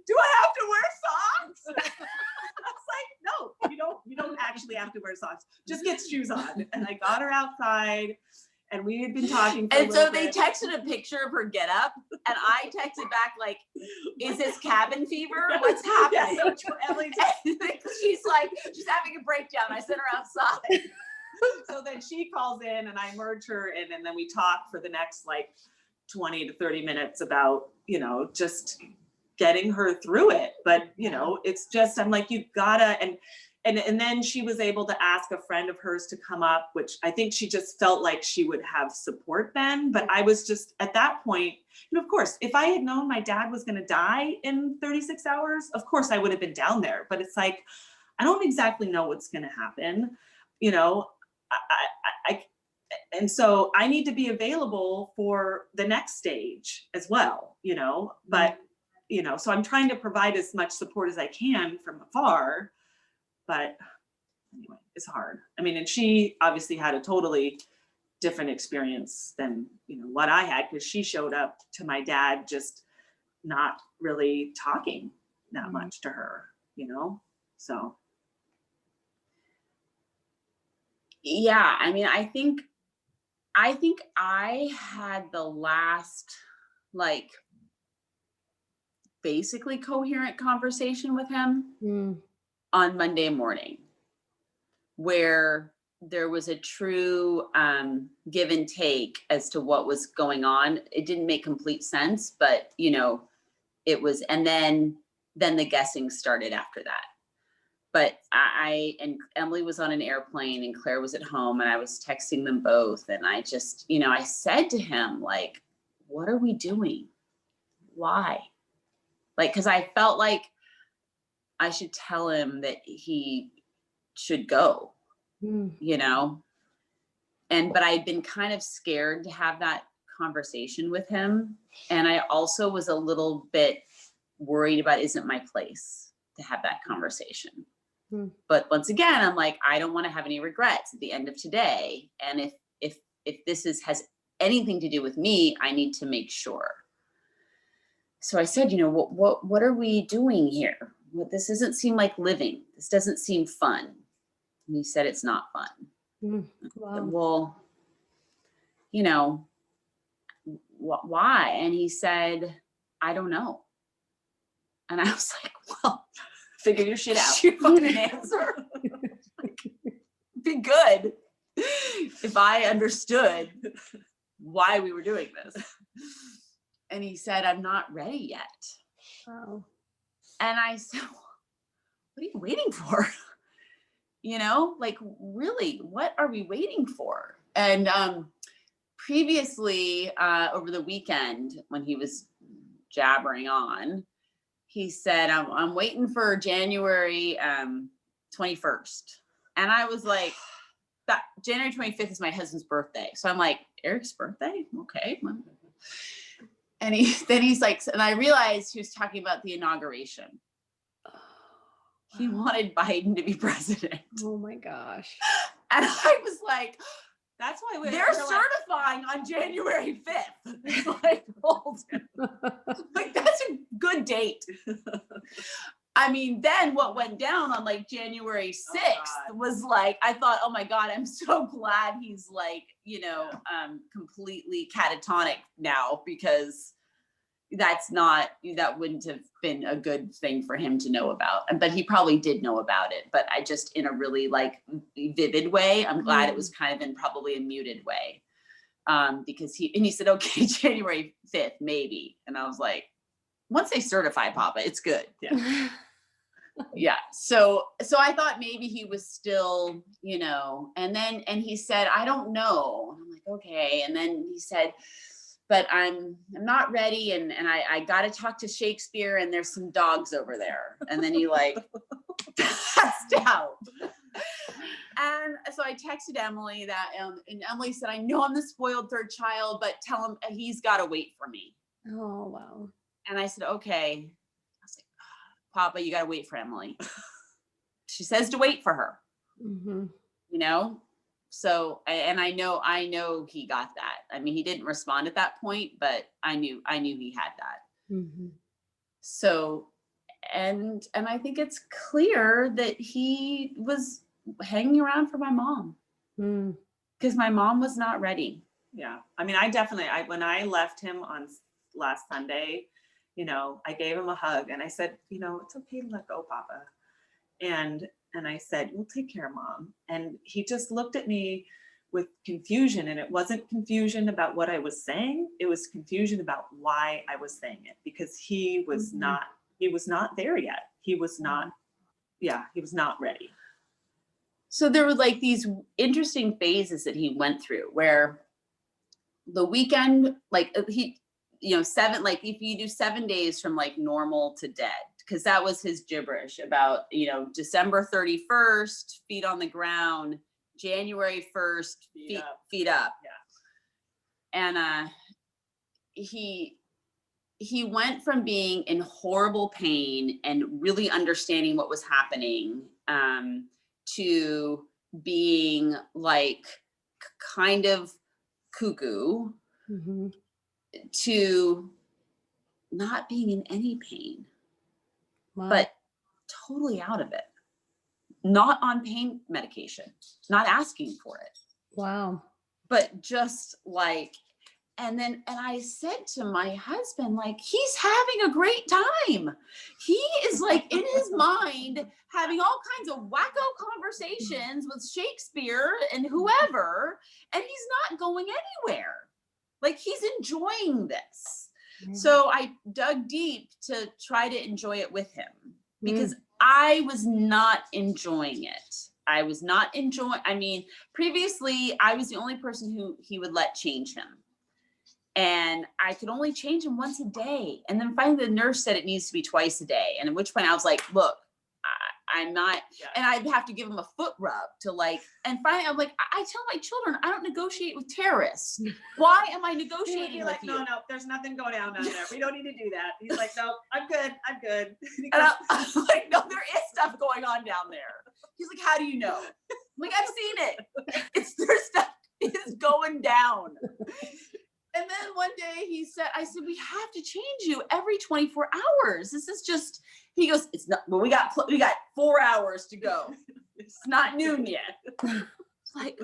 Do I have to wear socks? I was like, no, you don't actually have to wear socks. Just get shoes on. And I got her outside, and we had been talking for and so they texted a picture of her get up, and I texted back like, is this cabin fever? What's happening? Yeah, so Emily's she's like, she's having a breakdown. I sent her outside. So then she calls in, and I merge her in, and then we talk for the next like 20 to 30 minutes about, you know, just getting her through it. But, you know, it's just, I'm like, you gotta, and then she was able to ask a friend of hers to come up, which I think she just felt like she would have support then. But I was just at that point, you know, of course, if I had known my dad was going to die in 36 hours, of course I would have been down there. But it's like, I don't exactly know what's going to happen, you know. And so I need to be available for the next stage as well, you know. But, you know, so I'm trying to provide as much support as I can from afar. But anyway, it's hard. I mean, and she obviously had a totally different experience than, you know, what I had, because she showed up to my dad just not really talking that much to her, you know. So. Yeah, I mean, I think I had the last, like, basically coherent conversation with him on Monday morning, where there was a true give and take as to what was going on. It didn't make complete sense, but, you know, it was, and then the guessing started after that. But I and Emily was on an airplane and Claire was at home, and I was texting them both. And I just, you know, I said to him, like, what are we doing? Why? Like, because I felt like I should tell him that he should go, you know? But I'd been kind of scared to have that conversation with him. And I also was a little bit worried about, isn't my place to have that conversation. But once again, I'm like, I don't want to have any regrets at the end of today. And if this has anything to do with me, I need to make sure. So I said, you know, what are we doing here? Well, this doesn't seem like living. This doesn't seem fun. And he said, it's not fun. Wow. Said, well, you know, why? And he said, I don't know. And I was like, well, figure your shit out. You fucking answer. Be good if I understood why we were doing this. And he said, I'm not ready yet. Wow. And I said, what are you waiting for? You know, like, really, what are we waiting for? And previously, over the weekend, when he was jabbering on, he said, I'm waiting for January 21st. And I was like, that January 25th is my husband's birthday. So I'm like, Eric's birthday? Okay. And then he's like, and I realized he was talking about the inauguration. He wanted Biden to be president. Oh my gosh. And I was like, That's why they're certifying on January 5th. It's like, hold it. Like, that's a good date. I mean, then what went down on like January 6th was like, I thought, oh my God, I'm so glad he's like, you know, completely catatonic now, because that wouldn't have been a good thing for him to know about. But he probably did know about it, but I just, in a really like vivid way, I'm glad it was kind of in probably a muted way. Because he said, okay, January 5th, maybe. And I was like, once they certify Papa, it's good. Yeah. Yeah. So I thought maybe he was still, you know, and he said, I don't know. And I'm like, okay. And then he said, but I'm not ready. And I got to talk to Shakespeare, and there's some dogs over there. And then he like passed out. And so I texted Emily that, and Emily said, I know I'm the spoiled third child, but tell him he's got to wait for me. Oh, wow. And I said, okay. I was like, Papa, you got to wait for Emily. She says to wait for her, you know? So, and I know he got that. I mean, he didn't respond at that point, but I knew he had that. So, and I think it's clear that he was hanging around for my mom, because my mom was not ready. Yeah. I mean, when I left him on last Sunday, you know, I gave him a hug and I said, you know, it's okay to let go, Papa. And I said, we'll take care of Mom. And he just looked at me with confusion, and it wasn't confusion about what I was saying. It was confusion about why I was saying it, because he was not there yet. He was not ready. So there were like these interesting phases that he went through, where the weekend, like he, you know, if you do 7 days from like normal to dead, because that was his gibberish about, you know, December 31st, feet on the ground, January 1st, feet up. Yeah. And he went from being in horrible pain and really understanding what was happening, to being like kind of cuckoo, to not being in any pain. Wow. But totally out of it, not on pain medication, not asking for it. Wow. But just like, and I said to my husband, like, he's having a great time. He is like in his mind having all kinds of wacko conversations with Shakespeare and whoever, and he's not going anywhere. Like, he's enjoying this. So I dug deep to try to enjoy it with him, because I was not enjoying it. I mean, previously I was the only person who he would let change him. And I could only change him once a day. And then finally the nurse said it needs to be twice a day. And at which point I was like, look, I'm not, and I'd have to give him a foot rub to like, and finally I'm like, I tell my children, I don't negotiate with terrorists. Why am I negotiating with you? No, there's nothing going down there. We don't need to do that. He's like, no, I'm good. And I'm like, no, there is stuff going on down there. He's like, how do you know? I'm like, I've seen it. There's stuff is going down. And then one day I said, we have to change you every 24 hours. This is just, he goes, it's not, well, we got 4 hours to go. It's not noon yet. It's like,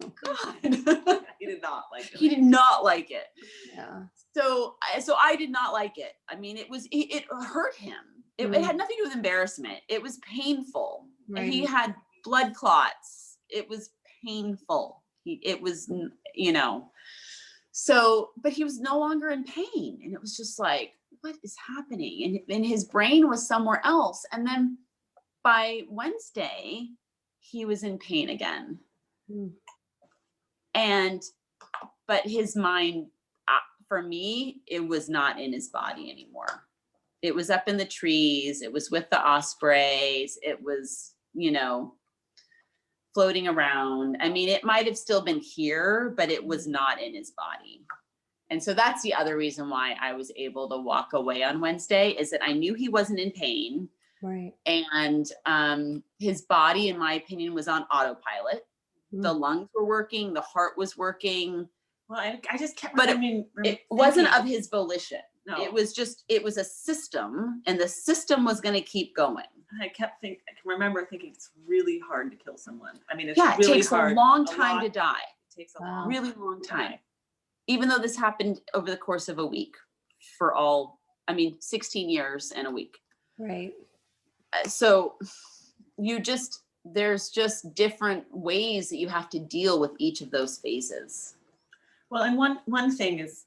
oh God. He did not like it. He did not like it. Yeah. So I did not like it. I mean, it hurt him. It had nothing to do with embarrassment. It was painful. Right. He had blood clots. It was painful. It was, you know. So, but he was no longer in pain. And it was just like, what is happening? And his brain was somewhere else. And then by Wednesday, he was in pain again. But his mind, for me, it was not in his body anymore. It was up in the trees. It was with the ospreys. It was, you know, floating around. I mean, it might have still been here, but it was not in his body. And so that's the other reason why I was able to walk away on Wednesday, is that I knew he wasn't in pain. Right. And his body, in my opinion, was on autopilot. The lungs were working, the heart was working. Well, I just kept, But it wasn't of his volition. No. It was a system, and the system was going to keep going. I can remember thinking it's really hard to kill someone. I mean, it's Yeah, it really takes hard. a long time to die. It takes a Wow. Really long time. Even though this happened over the course of a week for 16 years and a week. Right. So there's just different ways that you have to deal with each of those phases. Well, and one thing is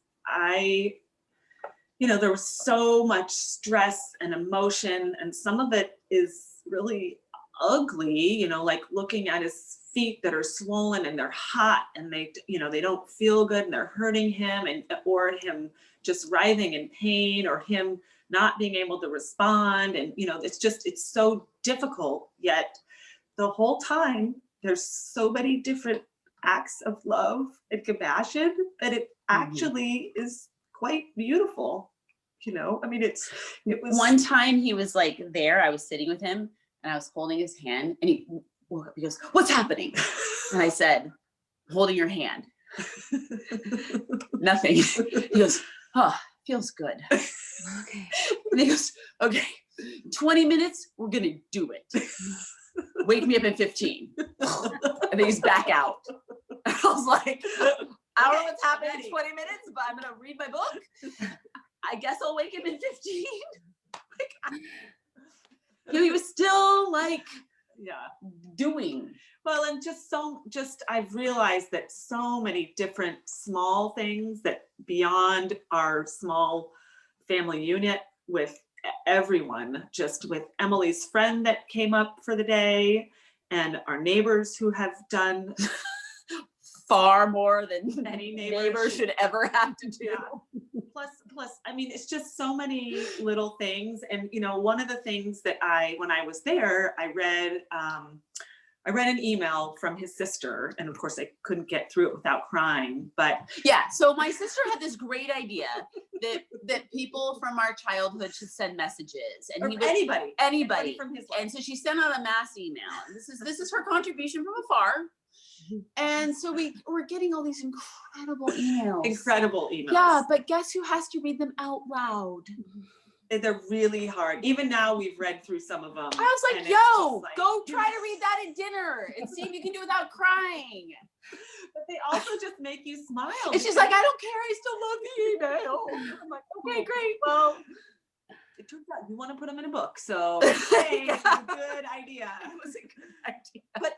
there was so much stress and emotion, and some of it is really ugly, like looking at his feet that are swollen and they're hot and they don't feel good and they're hurting him, or him just writhing in pain, or him not being able to respond. And, it's so difficult, yet the whole time there's so many different acts of love and compassion that it actually is quite beautiful. I mean, it was one time he was like there, I was sitting with him and I was holding his hand, and he woke up, he goes, "What's happening?" And I said, "Holding your hand." Nothing. He goes, "Oh, feels good." Okay. And he goes, "Okay, 20 minutes, we're gonna do it. Wake me up in 15. And then he's back out. And I was like, I don't know what's happening in 20 minutes, but I'm gonna read my book. I guess I'll wake him in 15. He was still doing. Well, and I've realized that so many different small things that beyond our small family unit, with everyone, just with Emily's friend that came up for the day, and our neighbors who have done far more than any neighbor should ever have to do. Yeah. Plus, I mean, it's just so many little things. And, one of the things that when I was there, I read an email from his sister, and of course I couldn't get through it without crying, but yeah. So my sister had this great idea that people from our childhood should send messages, and anybody from his life. And so she sent out a mass email, and this is her contribution from afar. And so we're getting all these incredible emails. Yeah, but guess who has to read them out loud? They're really hard. Even now, we've read through some of them. I was like, "Yo, go try to read that at dinner and see if you can do it without crying." But they also just make you smile. It's just like, "I don't care. I still love the email." I'm like, "Okay, great. Well, it turns out you want to put them in a book, so hey, it's a good idea. It was a good idea. But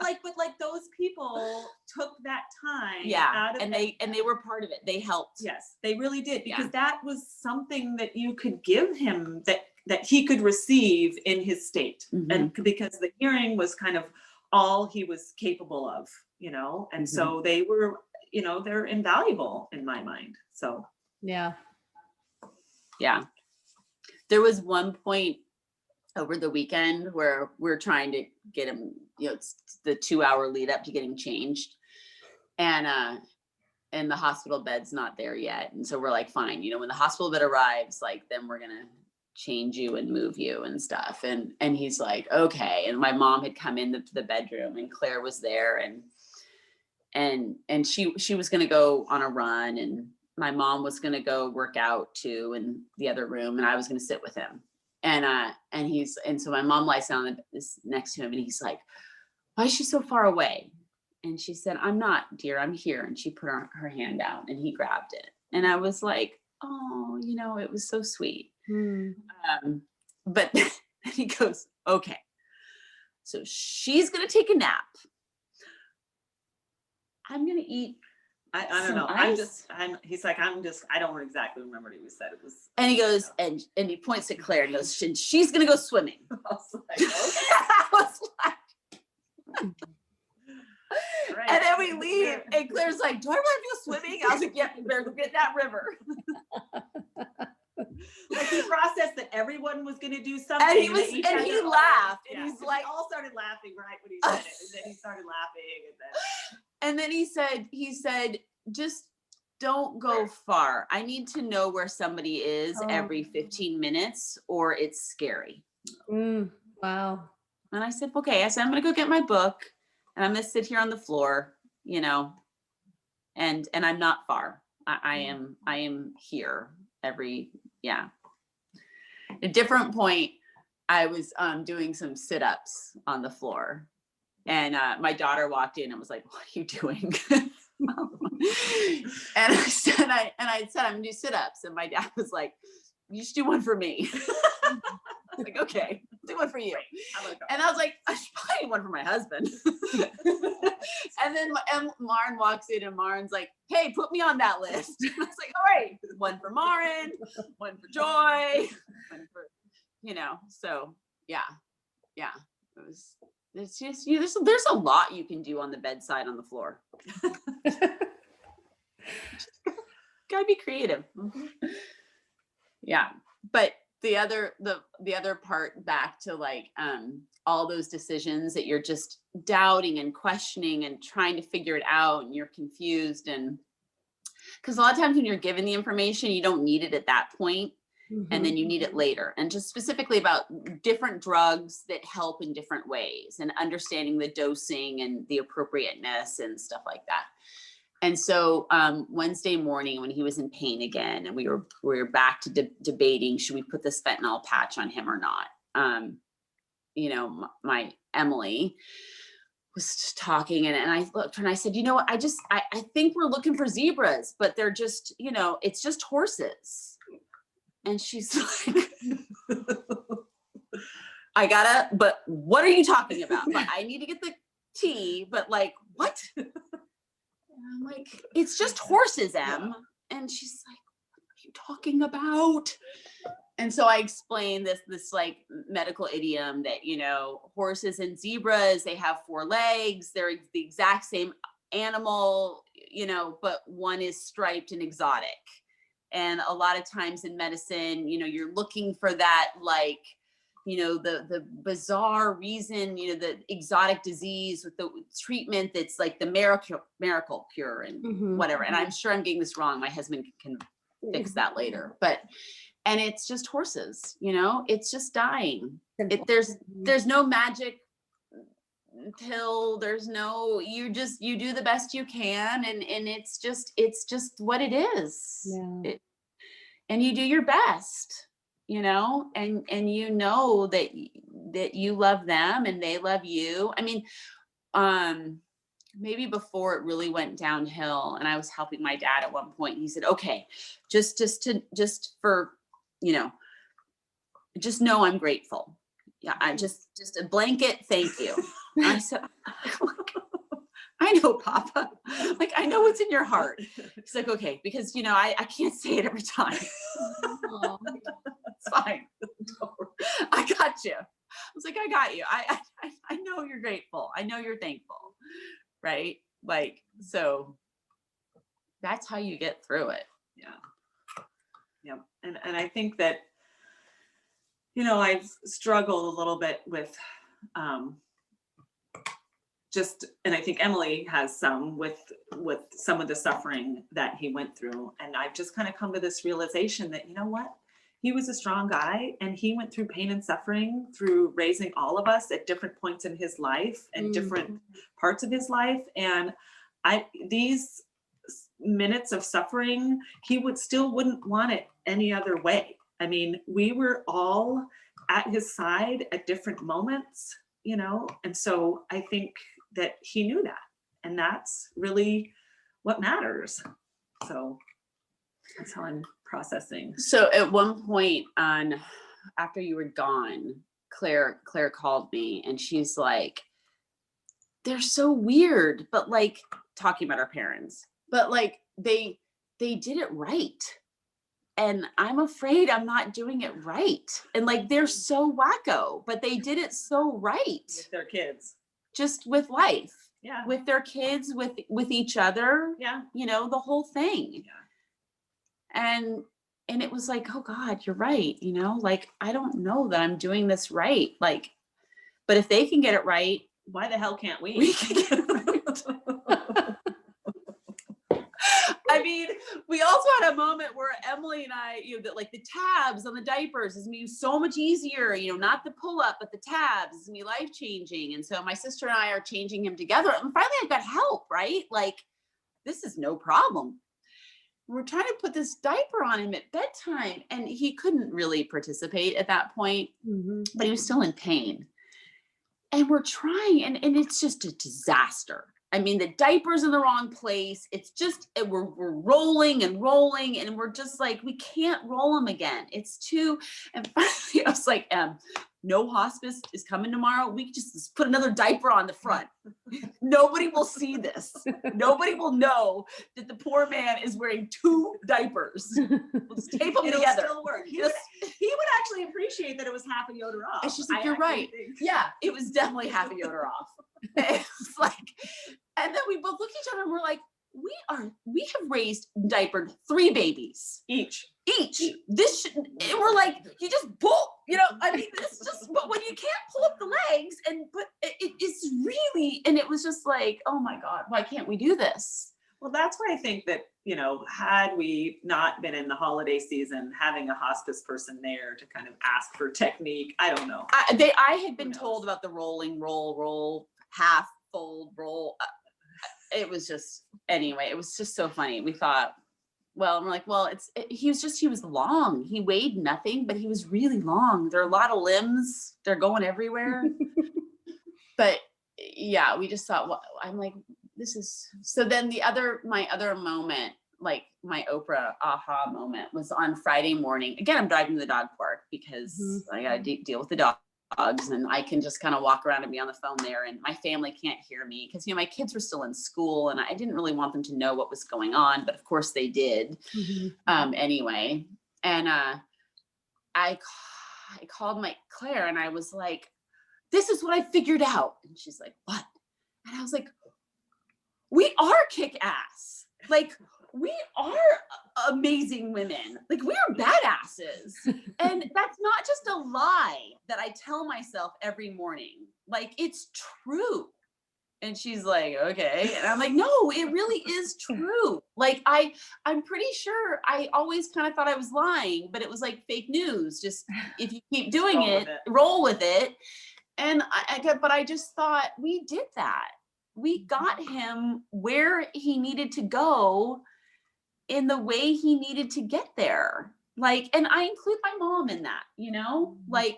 those people took that time. And they were part of it. They helped. Yes, they really did, because that was something that you could give him that he could receive in his state, and because the hearing was kind of all he was capable of, and so they were, they're invaluable in my mind. So yeah. There was one point over the weekend where we're trying to get him, it's the 2-hour lead up to getting changed, and the hospital bed's not there yet. And so we're like, fine, when the hospital bed arrives, then we're gonna change you and move you and stuff. And he's like, okay. And my mom had come into the bedroom, and Claire was there, and she was gonna go on a run, and my mom was going to go work out too in the other room, and I was going to sit with him. And so my mom lies down next to him, and he's like, "Why is she so far away?" And she said, "I'm not, dear, I'm here." And she put her hand out, and he grabbed it. And I was like, "Oh, it was so sweet." But then he goes, "Okay, so she's going to take a nap. I'm going to eat." I don't know. He's like, I don't exactly remember what he said. It was. And he goes, and he points at Claire and goes, "And she's going to go swimming." I was like, okay. I was like, right. And then we leave, and Claire's like, "Do I want to go swimming?" I was like, "Yeah, you better go get that river." He processed that everyone was going to do something. And he laughed. And he's like, we all started laughing right when he said it. And then he started laughing. And then he said, "Just don't go far. I need to know where somebody is every 15 minutes, or it's scary." Wow. And I said, okay, I said, I'm going to go get my book and I'm going to sit here on the floor, you know, and I'm not far. I am here yeah. At a different point, I was doing some sit-ups on the floor, and my daughter walked in and was like, "What are you doing?" And I said, I'm gonna do sit-ups, and my dad was like, "You should do one for me." I was like, "Okay, do one for you." And I was like, "I should probably do one for my husband." And then Maren walks in, and Maren's like, "Hey, put me on that list." I was like, "All right, one for Maren, one for Joy, one for, you know." So yeah. It's just there's a lot you can do on the bedside on the floor. Gotta be creative. Yeah, but the other part, back to like all those decisions that you're just doubting and questioning and trying to figure it out, and you're confused, and because a lot of times when you're given the information, you don't need it at that point, and then you need it later. And just specifically about different drugs that help in different ways, and understanding the dosing and the appropriateness and stuff like that. And so Wednesday morning, when he was in pain again, and we were back to debating, should we put this fentanyl patch on him or not? You know, my Emily was just talking, and I looked and I said, you know what, I think we're looking for zebras, but they're just, you know, it's just horses. And she's like, but what are you talking about? But I need to get the tea, but like, what? And I'm like, it's just horses, Em. And she's like, what are you talking about? And so I explained this like medical idiom that, you know, horses and zebras, they have 4 legs. They're the exact same animal, you know, but one is striped and exotic. And a lot of times in medicine, you know, you're looking for that, like, you know, the bizarre reason, you know, the exotic disease with the treatment that's like the miracle cure and whatever. And I'm sure I'm getting this wrong. My husband can fix that later. And it's just horses, you know, it's just dying. There's no magic pill. There's no, you do the best you can. And it's just what it is. Yeah. And you do your best, you know, and you know that you love them and they love you. I mean, maybe before it really went downhill, and I was helping my dad at one point, he said, okay, just for, you know, just know I'm grateful. Yeah. I just a blanket. Thank you. I said, I know, Papa. Like, I know what's in your heart. He's like, okay, because, you know, I can't say it every time. It's fine. I got you. I was like, I got you. I know you're grateful. I know you're thankful. Right? Like, so that's how you get through it. Yeah. And I think that, you know, I've struggled a little bit with and I think Emily has some with some of the suffering that he went through. And I've just kind of come to this realization that, you know what, he was a strong guy, and he went through pain and suffering through raising all of us at different points in his life and different parts of his life. And these minutes of suffering, he wouldn't want it any other way. I mean, we were all at his side at different moments, you know, and so I think that he knew that, and that's really what matters. So that's how I'm processing. So at one point after you were gone, Claire called me, and she's like, they're so weird, but like, talking about our parents, but like they did it right. And I'm afraid I'm not doing it right. And like, they're so wacko, but they did it so right. With their kids. Just with life. Yeah. With their kids, with each other. Yeah. You know, the whole thing. Yeah. And it was like, oh God, you're right. You know, like, I don't know that I'm doing this right. Like, but if they can get it right, why the hell can't we? We can get it right. I mean, we also had a moment where Emily and I, that like the tabs on the diapers is gonna be so much easier, not the pull up, but the tabs is gonna be life changing. And so my sister and I are changing him together. And finally I got help, right? Like, this is no problem. We're trying to put this diaper on him at bedtime, and he couldn't really participate at that point, but he was still in pain. And we're trying, and it's just a disaster. I mean, the diaper's in the wrong place. It's just, we're rolling, and we're just like, we can't roll him again. It's too, and finally I was like, no hospice is coming tomorrow. We can just put another diaper on the front. Nobody will see this. Nobody will know that the poor man is wearing 2 diapers. We'll just tape them It'll together. still work. He would actually appreciate that it was half a yoder off. And she's like, you're right. Yeah, it was definitely half a yoder off. It was like, and then we both look at each other and we're like, we have raised, diapered 3 babies each. This and we're like, you just pull, I mean, it's just, but when you can't pull up the legs, but it's really, and it was just like, oh my God, why can't we do this? Well, that's why I think that, had we not been in the holiday season, having a hospice person there to kind of ask for technique, I don't know. I had been told about the rolling, roll, half fold, roll. It was just, anyway, it was just so funny. We thought, well, and we're like, well, he was long. He weighed nothing, but he was really long. There are a lot of limbs. They're going everywhere. But yeah, we just thought, well, I'm like, this is, so then my other moment, like my Oprah aha moment, was on Friday morning. Again, I'm driving to the dog park because I got to deal with the dogs, and I can just kind of walk around and be on the phone there, and my family can't hear me because my kids were still in school, and I didn't really want them to know what was going on, but of course they did. Anyway, and I called my Claire, and I was like, this is what I figured out. And she's like, what? And I was like, we are kick-ass. Like, we are amazing women. Like, we are badasses. And that's not just a lie that I tell myself every morning. Like, it's true. And she's like, okay. And I'm like, no, it really is true. Like, I'm pretty sure I always kind of thought I was lying, but it was like fake news. Just, if you keep doing it, roll with it. And but I just thought, we did that. We got him where he needed to go in the way he needed to get there. Like, and I include my mom in that, like,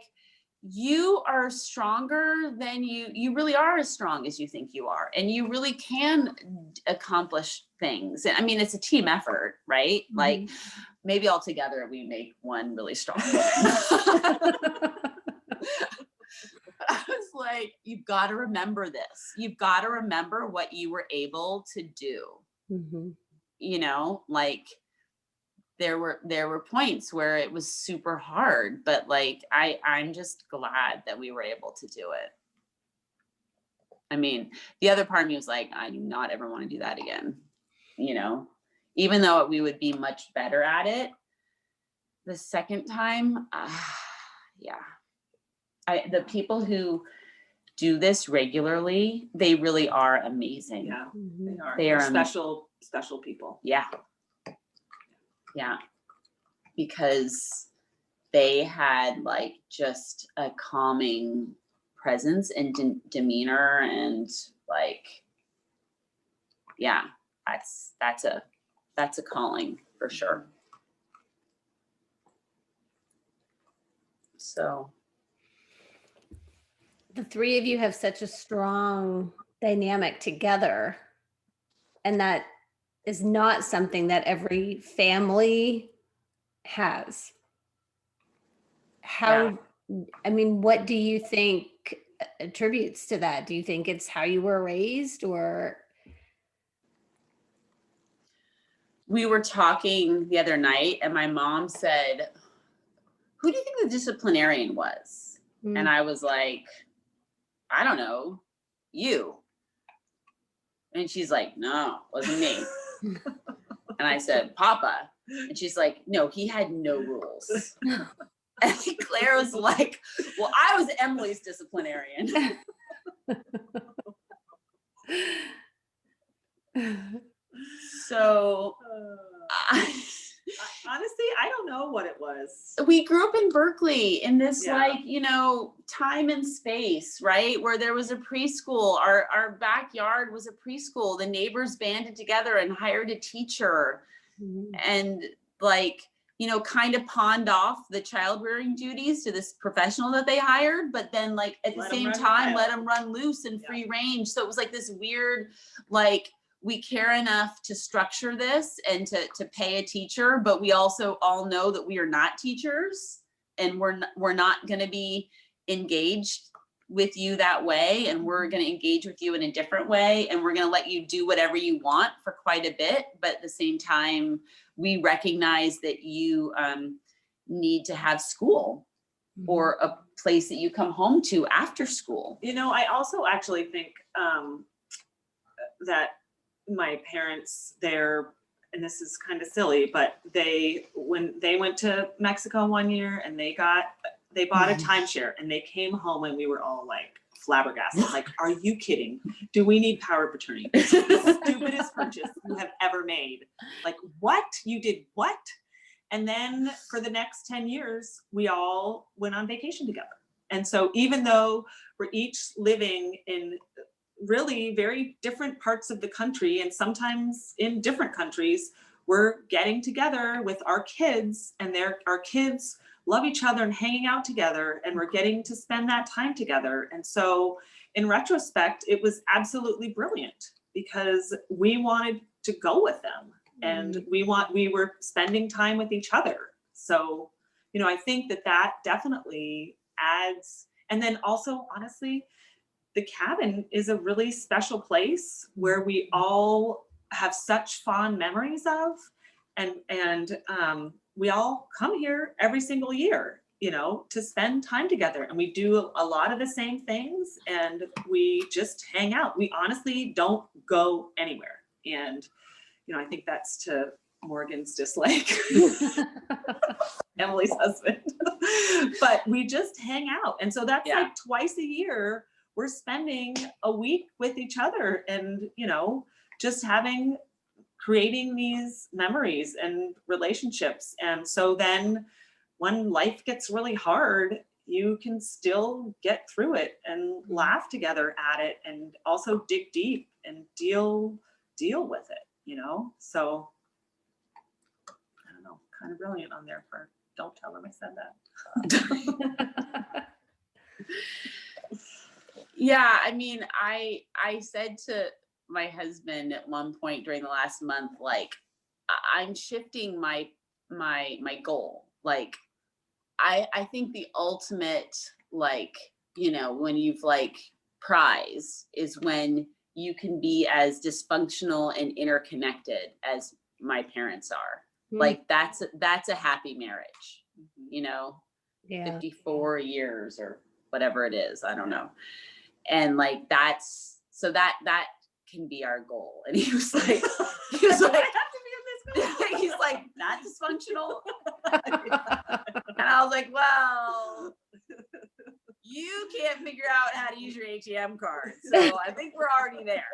you are stronger than you really are as strong as you think you are. And you really can accomplish things. And I mean, it's a team effort, right? Like, maybe all together we make one really strong. I was like, you've got to remember this. You've got to remember what you were able to do. Like, there were points where it was super hard, but like, I'm just glad that we were able to do it. I mean, the other part of me was like, I do not ever want to do that again. Even though we would be much better at it the second time. Yeah. The people who do this regularly, they really are amazing. Yeah, they are. They are special people. Yeah. Yeah. Because they had like just a calming presence and demeanor, and like, yeah, that's a calling for sure. So the 3 of you have such a strong dynamic together, and that is not something that every family has. I mean, what do you think attributes to that? Do you think it's how you were raised, or? We were talking the other night, and my mom said, who do you think the disciplinarian was? And I was like, I don't know, you. And she's like, no, wasn't me. And I said, Papa. And she's like, no, he had no rules. And Claire was like, well, I was Emily's disciplinarian. So Honestly, I don't know what it was. We grew up in Berkeley in this Yeah. like, time and space, right? Where there was a preschool, our backyard was a preschool. The neighbors banded together and hired a teacher and like, kind of pawned off the child rearing duties to this professional that they hired, but then like at the same time, let them run loose and free range. So it was like this weird, like, we care enough to structure this and to pay a teacher, but we also all know that we are not teachers and we're not going to be engaged with you that way. And we're going to engage with you in a different way. And we're going to let you do whatever you want for quite a bit. But at the same time, we recognize that you need to have school or a place that you come home to after school. I also actually think that my parents, and this is kind of silly, but when they went to Mexico one year and they bought a timeshare and they came home and we were all like flabbergasted. Like, are you kidding? Do we need power of attorney? It's the stupidest purchase you have ever made. Like, what? You did what? And then for the next 10 years, we all went on vacation together. And so even though we're each living in really very different parts of the country and sometimes in different countries, we're getting together with our kids and our kids love each other and hanging out together, and we're getting to spend that time together. And so in retrospect, it was absolutely brilliant because we wanted to go with them and we were spending time with each other. So, I think that definitely adds. And then also, honestly, the cabin is a really special place where we all have such fond memories of, and we all come here every single year, to spend time together, and we do a lot of the same things, and we just hang out. We honestly don't go anywhere, and I think that's to Morgan's dislike, Emily's husband, but we just hang out, and so that's like twice a year. We're spending a week with each other and, just creating these memories and relationships. And so then when life gets really hard, you can still get through it and laugh together at it and also dig deep and deal with it, So I don't know, kind of brilliant on their part. Don't tell them I said that. Yeah, I mean, I said to my husband at one point during the last month, like, I'm shifting my goal. Like, I think the ultimate, like, when you've like prize is when you can be as dysfunctional and interconnected as my parents are. Like, that's a happy marriage, 54 years or whatever it is. I don't know. And like, that can be our goal. And he was like, he's like, not dysfunctional. And I was like, well, you can't figure out how to use your ATM card. So I think we're already there,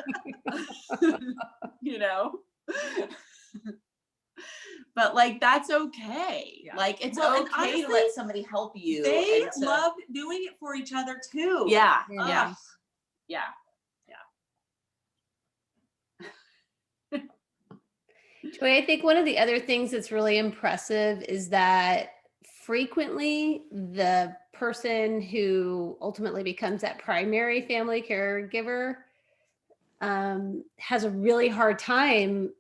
But like, that's okay. Yeah. Like, it's okay honestly, to let somebody help you. They love doing it for each other too. Yeah. Joy, I think one of the other things that's really impressive is that frequently the person who ultimately becomes that primary family caregiver has a really hard time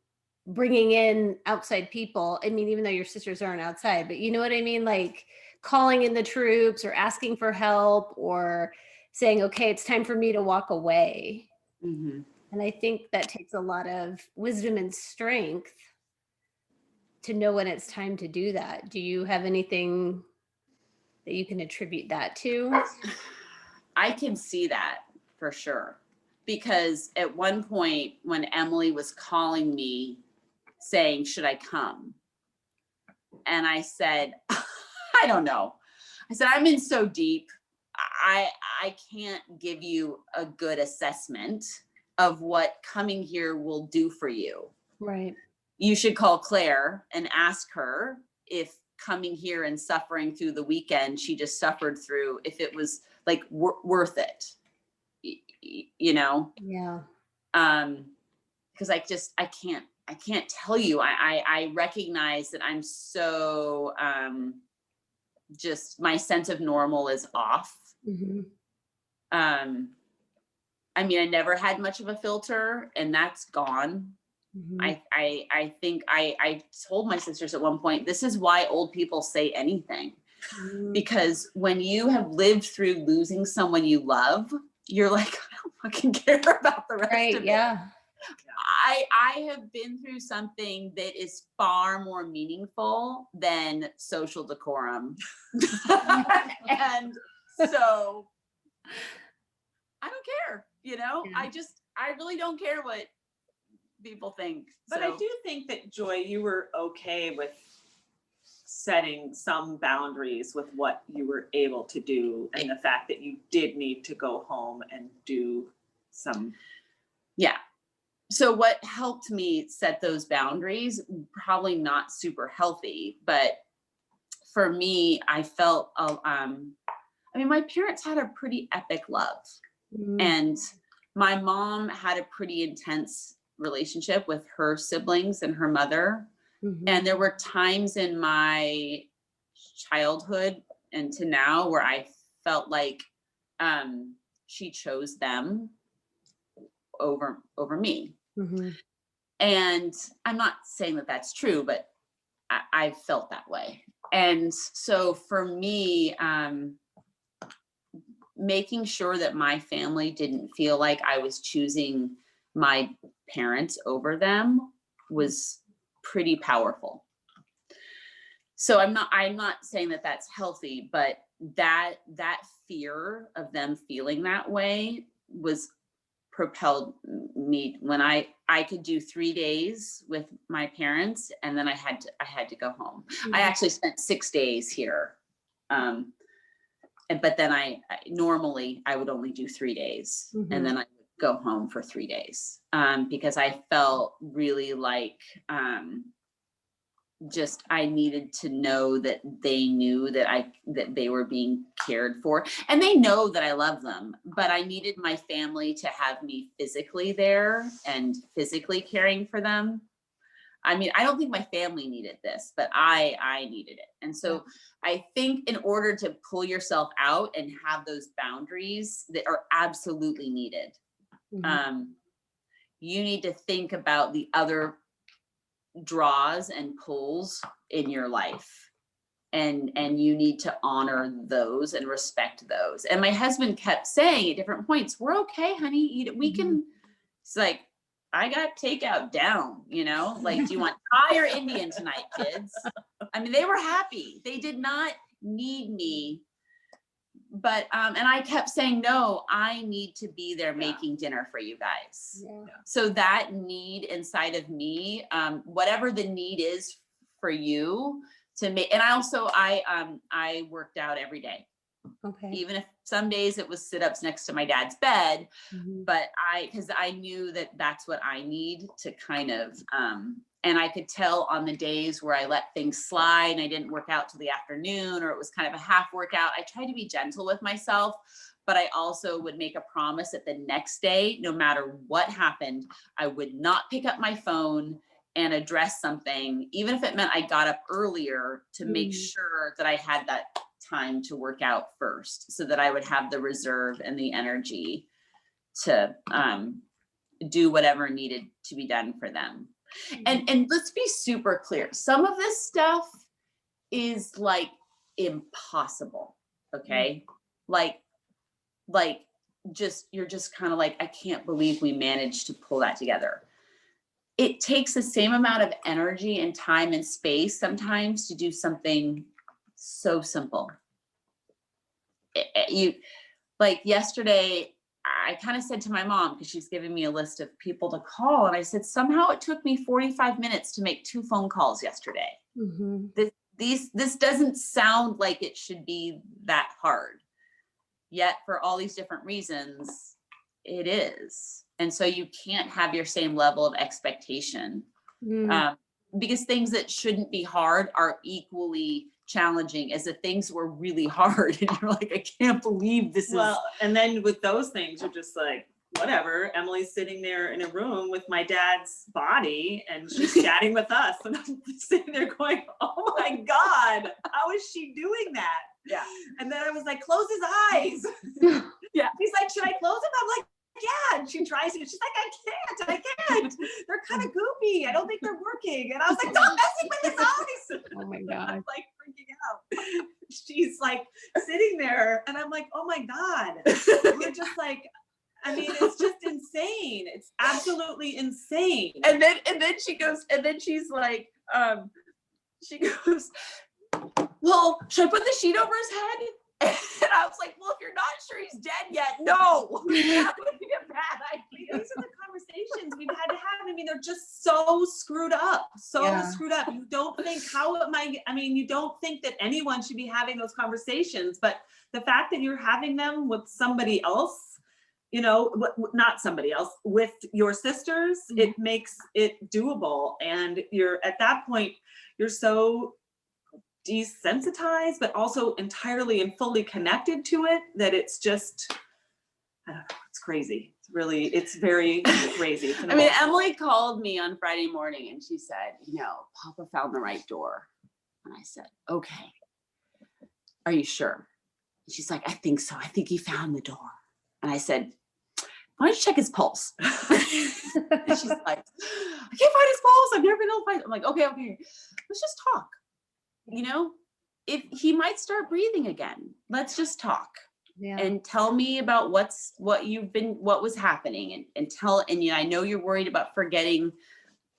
bringing in outside people. I mean, even though your sisters aren't outside, but you know what I mean? Like calling in the troops or asking for help or saying, okay, it's time for me to walk away. Mm-hmm. And I think that takes a lot of wisdom and strength to know when it's time to do that. Do you have anything that you can attribute that to? I can see that for sure. Because at one point when Emily was calling me saying, should I come? And I said, I don't know. I said, I'm in so deep. I can't give you a good assessment of what coming here will do for you. Right. you should call Claire and ask her if coming here and suffering through the weekend she just suffered through, if it was like worth it, you know? Yeah. Because I can't tell you. I recognize that I'm so just my sense of normal is off. Mm-hmm. I mean, I never had much of a filter, and that's gone. Mm-hmm. I think I told my sisters at one point, this is why old people say anything. Mm-hmm. Because when you have lived through losing someone you love, you're like, I don't fucking care about the rest Right. of it. Yeah. I have been through something that is far more meaningful than social decorum. And so I don't care, you know, Yeah. I really don't care what people think. But So. I do think that, Joy, you were okay with setting some boundaries with what you were able to do, and the fact that you did need to go home and do some. Yeah. So what helped me set those boundaries, probably not super healthy, but for me, I felt, I mean, my parents had a pretty epic love. Mm-hmm. And my mom had a pretty intense relationship with her siblings and her mother. Mm-hmm. And there were times in my childhood and to now where I felt like she chose them over me. Mm-hmm. And I'm not saying that that's true, but I felt that way. And so for me, making sure that my family didn't feel like I was choosing my parents over them was pretty powerful. So I'm not saying that that's healthy, but that fear of them feeling that way was propelled me when I could do 3 days with my parents, and then I had to go home. Mm-hmm. I actually spent 6 days here. But then I normally I would only do 3 days, Mm-hmm. and then I would go home for 3 days, because I felt really like just I needed to know that they knew that they were being cared for, and they know that I love them, but I needed my family to have me physically there and physically caring for them. I mean, I don't think my family needed this, but I needed it. And so I think in order to pull yourself out and have those boundaries that are absolutely needed, Mm-hmm. You need to think about the other draws and pulls in your life. And you need to honor those and respect those. And my husband kept saying at different points, we're okay, honey. We can, it's like, I got takeout down, you know, like, do you want Thai or Indian tonight, kids? I mean, they were happy. They did not need me. But, and I kept saying, no, I need to be there making dinner for you guys. Yeah. So that need inside of me, whatever the need is for you to make, and I worked out every day. Okay. Even if some days it was sit-ups next to my dad's bed, Mm-hmm. but because I knew that that's what I need to kind of, and I could tell on the days where I let things slide and I didn't work out till the afternoon, or it was kind of a half workout, I tried to be gentle with myself, but I also would make a promise that the next day, no matter what happened, I would not pick up my phone and address something, even if it meant I got up earlier, to make sure that I had that time to work out first, so that I would have the reserve and the energy to do whatever needed to be done for them. And let's be super clear, some of this stuff is like impossible, okay? Like just, you're just kind of like, I can't believe we managed to pull that together. It takes the same amount of energy and time and space sometimes to do something so simple. You, like yesterday, I kind of said to my mom, because she's giving me a list of people to call, and I said, somehow it took me 45 minutes to make 2 phone calls yesterday. Mm-hmm. This doesn't sound like it should be that hard, yet for all these different reasons, it is. And so you can't have your same level of expectation. Mm-hmm. because things that shouldn't be hard are equally challenging as the things were really hard. And you're like, I can't believe this is. And then with those things, you're just like, whatever. Emily's sitting there in a room with my dad's body and she's chatting with us. And I'm sitting there going, oh my God, how is she doing that? Yeah. And then I was like, close his eyes. Yeah. He's like, should I close them? I'm like, yeah. And she tries to, she's like, I can't. They're kind of goopy. I don't think they're working. And I was like, stop messing with his eyes. Oh my God. I'm like freaking out. She's like sitting there and I'm like, oh my God. We're just like, I mean, it's just insane. It's absolutely insane. And then she goes, and then she's like, she goes, well, should I put the sheet over his head? And I was like, well, if you're not sure he's dead yet, no, that would be a bad idea. These are the conversations we've had to have. I mean, they're just so screwed up, screwed up. You don't think you don't think that anyone should be having those conversations, but the fact that you're having them with somebody else, you know, not somebody else, with your sisters, it makes it doable. And you're at that point, you're so desensitized, but also entirely and fully connected to it that it's just, I don't know, it's crazy. It's very crazy. I mean, Emily called me on Friday morning and she said, you know, Papa found the right door. And I said, okay, are you sure? And she's like, I think so. I think he found the door. And I said, why don't you check his pulse? And she's like, I can't find his pulse. I've never been able to find it. I'm like, okay, let's just talk. You know, if he might start breathing again, let's just talk. Yeah. And tell me about what was happening, and you know, I know you're worried about forgetting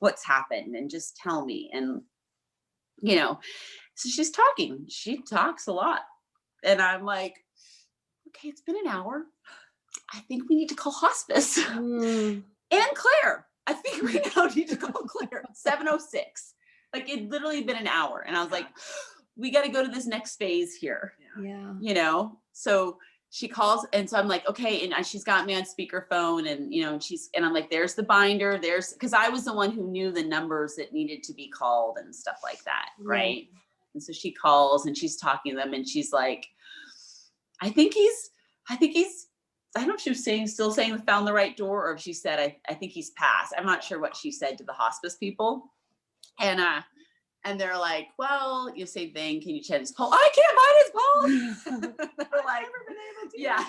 what's happened, and just tell me. And, you know, so she's talking, she talks a lot. And I'm like, okay, it's been an hour. I think we need to call hospice. And Claire, I think we now need to call Claire. 7:06. Like, it literally been an hour. And I was like, we got to go to this next phase here. Yeah. You know? So she calls. And so I'm like, okay. And she's got me on speakerphone, and, you know, and I'm like, there's the binder. Cause I was the one who knew the numbers that needed to be called and stuff like that. Right. And so she calls and she's talking to them, and she's like, I think he's, I don't know if she was still saying found the right door, or if she said, I think he's passed. I'm not sure what she said to the hospice people. And they're like, well, you same thing. Can you check his pulse? I can't find his pulse. They're like, never been able to. Yeah.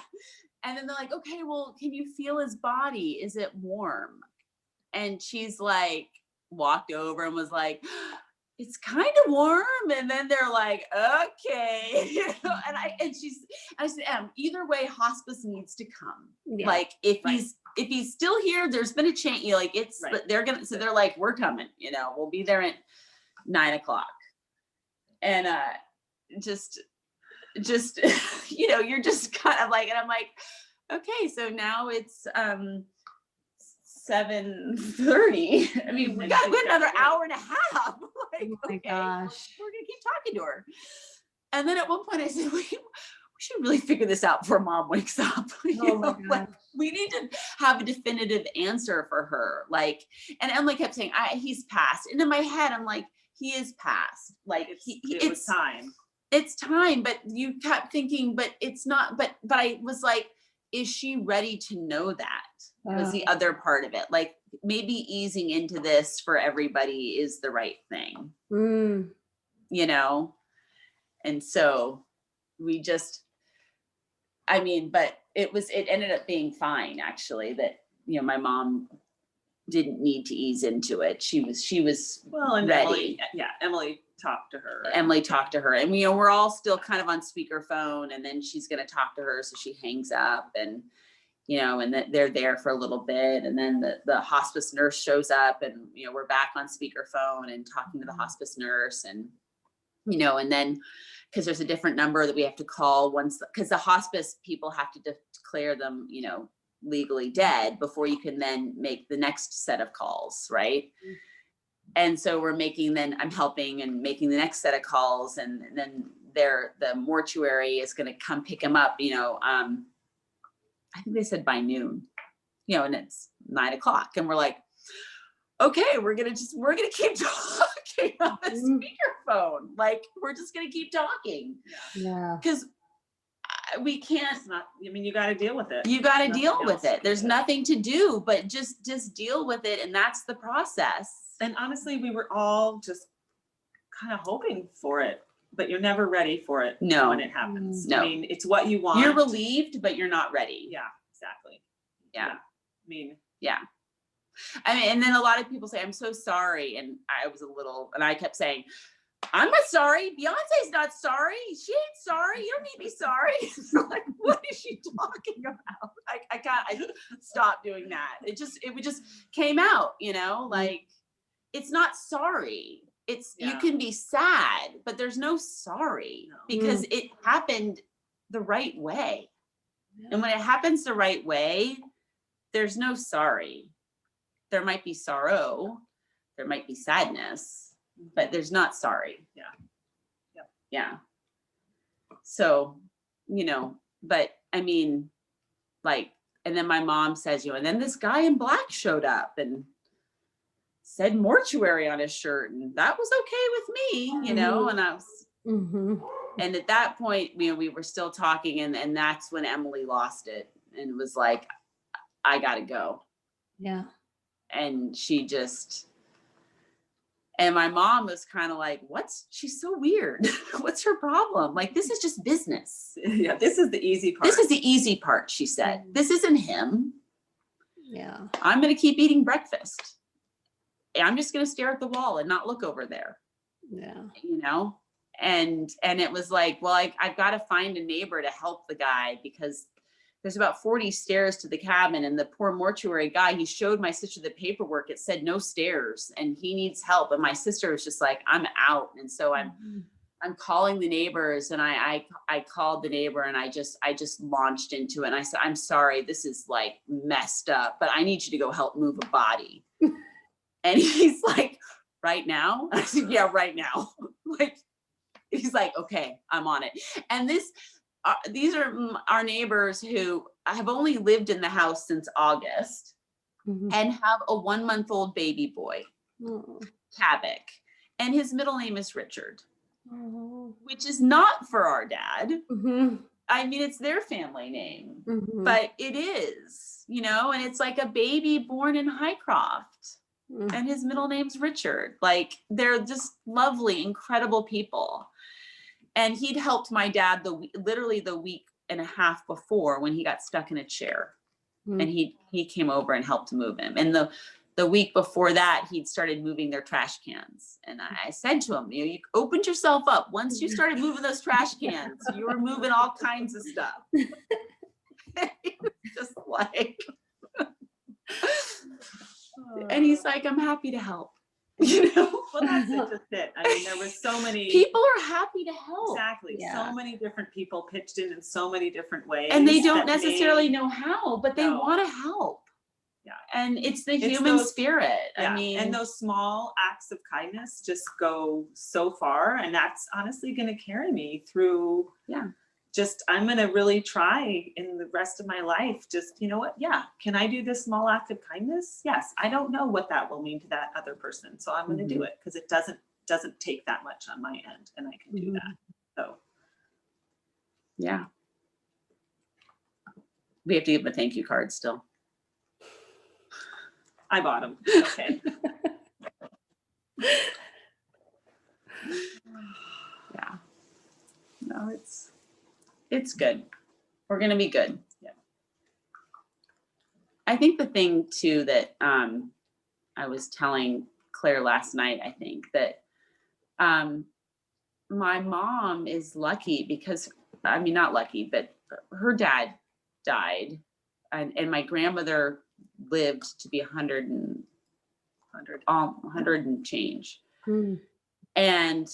And then they're like, okay, well, can you feel his body? Is it warm? And she's like, walked over and was like, it's kind of warm. And then they're like, okay. You know, and I said, either way, hospice needs to come. Yeah. Like, if he's still here, there's been a change. You know, like, they're like, we're coming, you know, we'll be there at 9:00. And just you know, you're just kind of like, and I'm like, okay, so now it's 7:30. I mean, we got another hour and a half. Like, oh my okay, gosh. we're gonna keep talking to her. And then at one point I said, we should really figure this out before Mom wakes up. Oh my God. Like, we need to have a definitive answer for her. Like, and Emily kept saying, he's passed. And in my head, I'm like, he is passed. Like, it's time. It's time. But you kept thinking, but it's not. But I was like, is she ready to know that? Was the other part of it. Like, maybe easing into this for everybody is the right thing. You know? And so we just, I mean, but it ended up being fine, actually, that, you know, my mom didn't need to ease into it. She was well, and ready. Emily talked to her. And, you know, we're all still kind of on speakerphone, and then she's going to talk to her. So she hangs up, and, you know, and they're there for a little bit. And then the hospice nurse shows up, and, you know, we're back on speakerphone and talking to the hospice nurse, and, you know, and then, because there's a different number that we have to call because the hospice people have to declare them, you know, legally dead before you can then make the next set of calls, right? And so I'm helping and making the next set of calls, and then the mortuary is going to come pick him up, you know, I think they said by noon, you know, and it's 9:00, and we're like, okay, we're gonna keep talking on the speakerphone. Like, we're just gonna keep talking. Yeah. Because we can't. It's not, I mean, you got to deal with it. You got to deal Nothing with else. it. There's nothing to do but just deal with it, and that's the process. And honestly, we were all just kind of hoping for it, but you're never ready for it. No. When it happens. No. I mean, it's what you want. You're relieved, but you're not ready. Yeah, exactly. Yeah. I mean, Yeah. I mean, and then a lot of people say, I'm so sorry. And I kept saying, I'm not sorry. Beyonce's not sorry. She ain't sorry. You don't need to be sorry. Like, what is she talking about? I stopped doing that. It just came out, like, it's not sorry. You can be sad, but there's no sorry because it happened the right way. And when it happens the right way, there's no sorry. There might be sorrow, there might be sadness, but there's not sorry. Yeah. Yep. Yeah. So, but I mean, like, and then my mom says, and then this guy in black showed up and said mortuary on his shirt, and that was okay with me, and I was, and at that point, we were still talking, and that's when Emily lost it and was like, I gotta go. Yeah. And and my mom was kind of like, she's so weird. What's her problem? Like, this is just business. Yeah, this is the easy part. This is the easy part, she said. This isn't him. Yeah. I'm going to keep eating breakfast. I'm just going to stare at the wall and not look over there. Yeah. And it was like, well, I've got to find a neighbor to help the guy because there's about 40 stairs to the cabin, and the poor mortuary guy, he showed my sister the paperwork. It said no stairs and he needs help. And my sister was just like, I'm out. And so I'm calling the neighbors, and I called the neighbor, and I just launched into it. And I said, I'm sorry, this is like messed up, but I need you to go help move a body. And he's like, right now? I said, yeah, right now. Like, he's like, okay, I'm on it. And these are our neighbors who have only lived in the house since August and have a 1-month-old baby boy, Kavik, and his middle name is Richard, which is not for our dad. I mean, it's their family name, but it is, and it's like a baby born in Highcroft, and his middle name's Richard. Like, they're just lovely, incredible people. And he'd helped my dad literally the week and a half before when he got stuck in a chair, and he came over and helped move him. And the week before that, he'd started moving their trash cans. And I said to him, you opened yourself up. Once you started moving those trash cans, you were moving all kinds of stuff. He was just like, and he's like, I'm happy to help. Well, that's just it. I mean, there were so many people are happy to help. Exactly. Yeah. So many different people pitched in so many different ways, and they don't necessarily know how, but they want to help. Yeah. And it's the human spirit. Yeah. I mean, and those small acts of kindness just go so far, and that's honestly going to carry me through. Yeah. Just, I'm going to really try in the rest of my life. Just, you know what? Yeah. Can I do this small act of kindness? Yes. I don't know what that will mean to that other person. So I'm going to do it because it doesn't take that much on my end, and I can do that. So. Yeah. We have to give him a thank you card still. I bought them. Okay. Yeah. No, it's good. We're going to be good. Yeah. I think the thing too that I was telling Claire last night, I think that my mom is lucky because, I mean, not lucky, but her dad died, and my grandmother lived to be 100 and change. And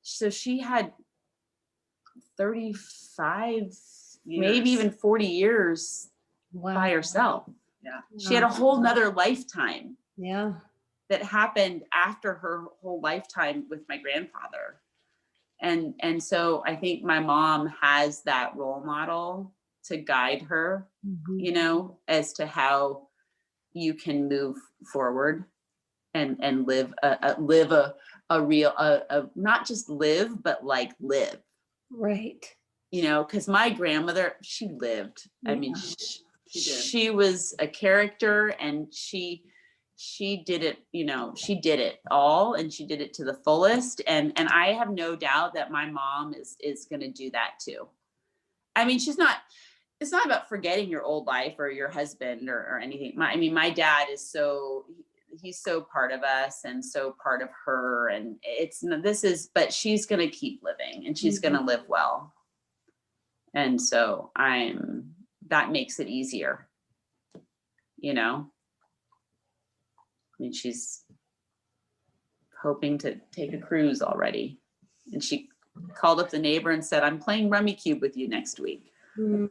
so she had 35 years, maybe even 40 years by herself. Yeah. She had a whole nother lifetime. Yeah. That happened after her whole lifetime with my grandfather. And so I think my mom has that role model to guide her, as to how you can move forward and live a real, not just live, but like live, Right. you know, because my grandmother, she lived. I mean, Yeah. she was a character, and she did it, you know, she did it all, and she did it to the fullest. And I have no doubt that my mom is going to do that too. I mean, it's not about forgetting your old life or your husband or anything. My dad is he's so part of us and so part of her. And but she's going to keep living, and she's going to live well. And so that makes it easier, you know? I mean, she's hoping to take a cruise already. And she called up the neighbor and said, I'm playing Rummy Cube with you next week. Mm.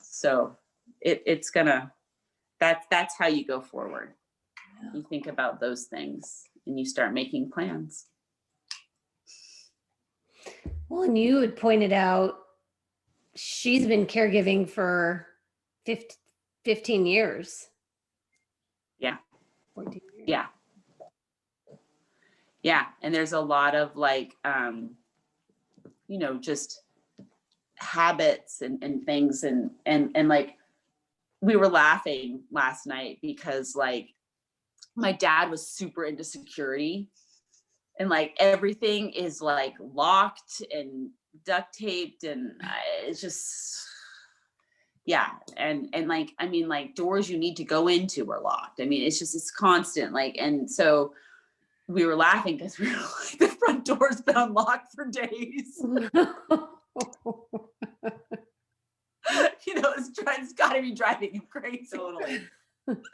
So it's gonna, that's how you go forward. You think about those things and you start making plans. Well, and you had pointed out she's been caregiving for 15 years. Yeah. 14 years. Yeah. Yeah. And there's a lot of like, you know, just habits and things and like, we were laughing last night because like my dad was super into security, and like everything is like locked and duct taped, and it's just, yeah. And like, I mean, like doors you need to go into are locked. I mean, it's constant. like, and so we were laughing because we were like, the front door's been unlocked for days. You know, it's got to be driving him crazy. Totally.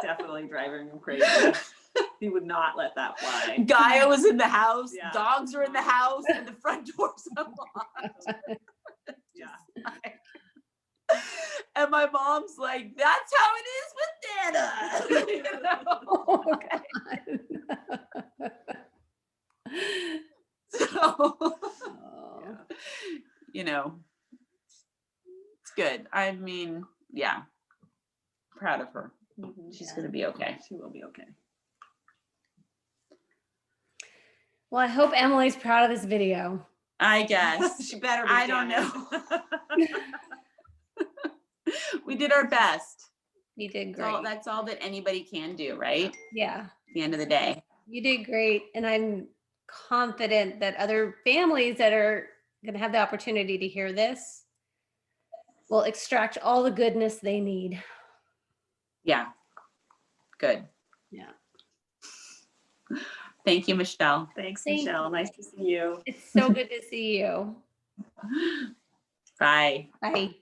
Definitely driving him crazy. He would not let that fly. Gaia was in the house, Yeah. dogs are in the house, and the front door's unlocked. Yeah. And my mom's like, that's how it is with Nana. You know? So, Oh. you know, it's good. I mean, yeah, proud of her. She's going to be okay. She will be okay. Well, I hope Emily's proud of this video. I guess. She better be. I don't know. We did our best. You did So great. that's all that anybody can do, right? Yeah, At the end of the day. you did great. And I'm confident that other families that are going to have the opportunity to hear this will extract all the goodness they need. Yeah. Good. Yeah. Thank you, Michelle. Thanks, Thank Michelle. you. Nice to see you. It's so good to see you. Bye. Bye.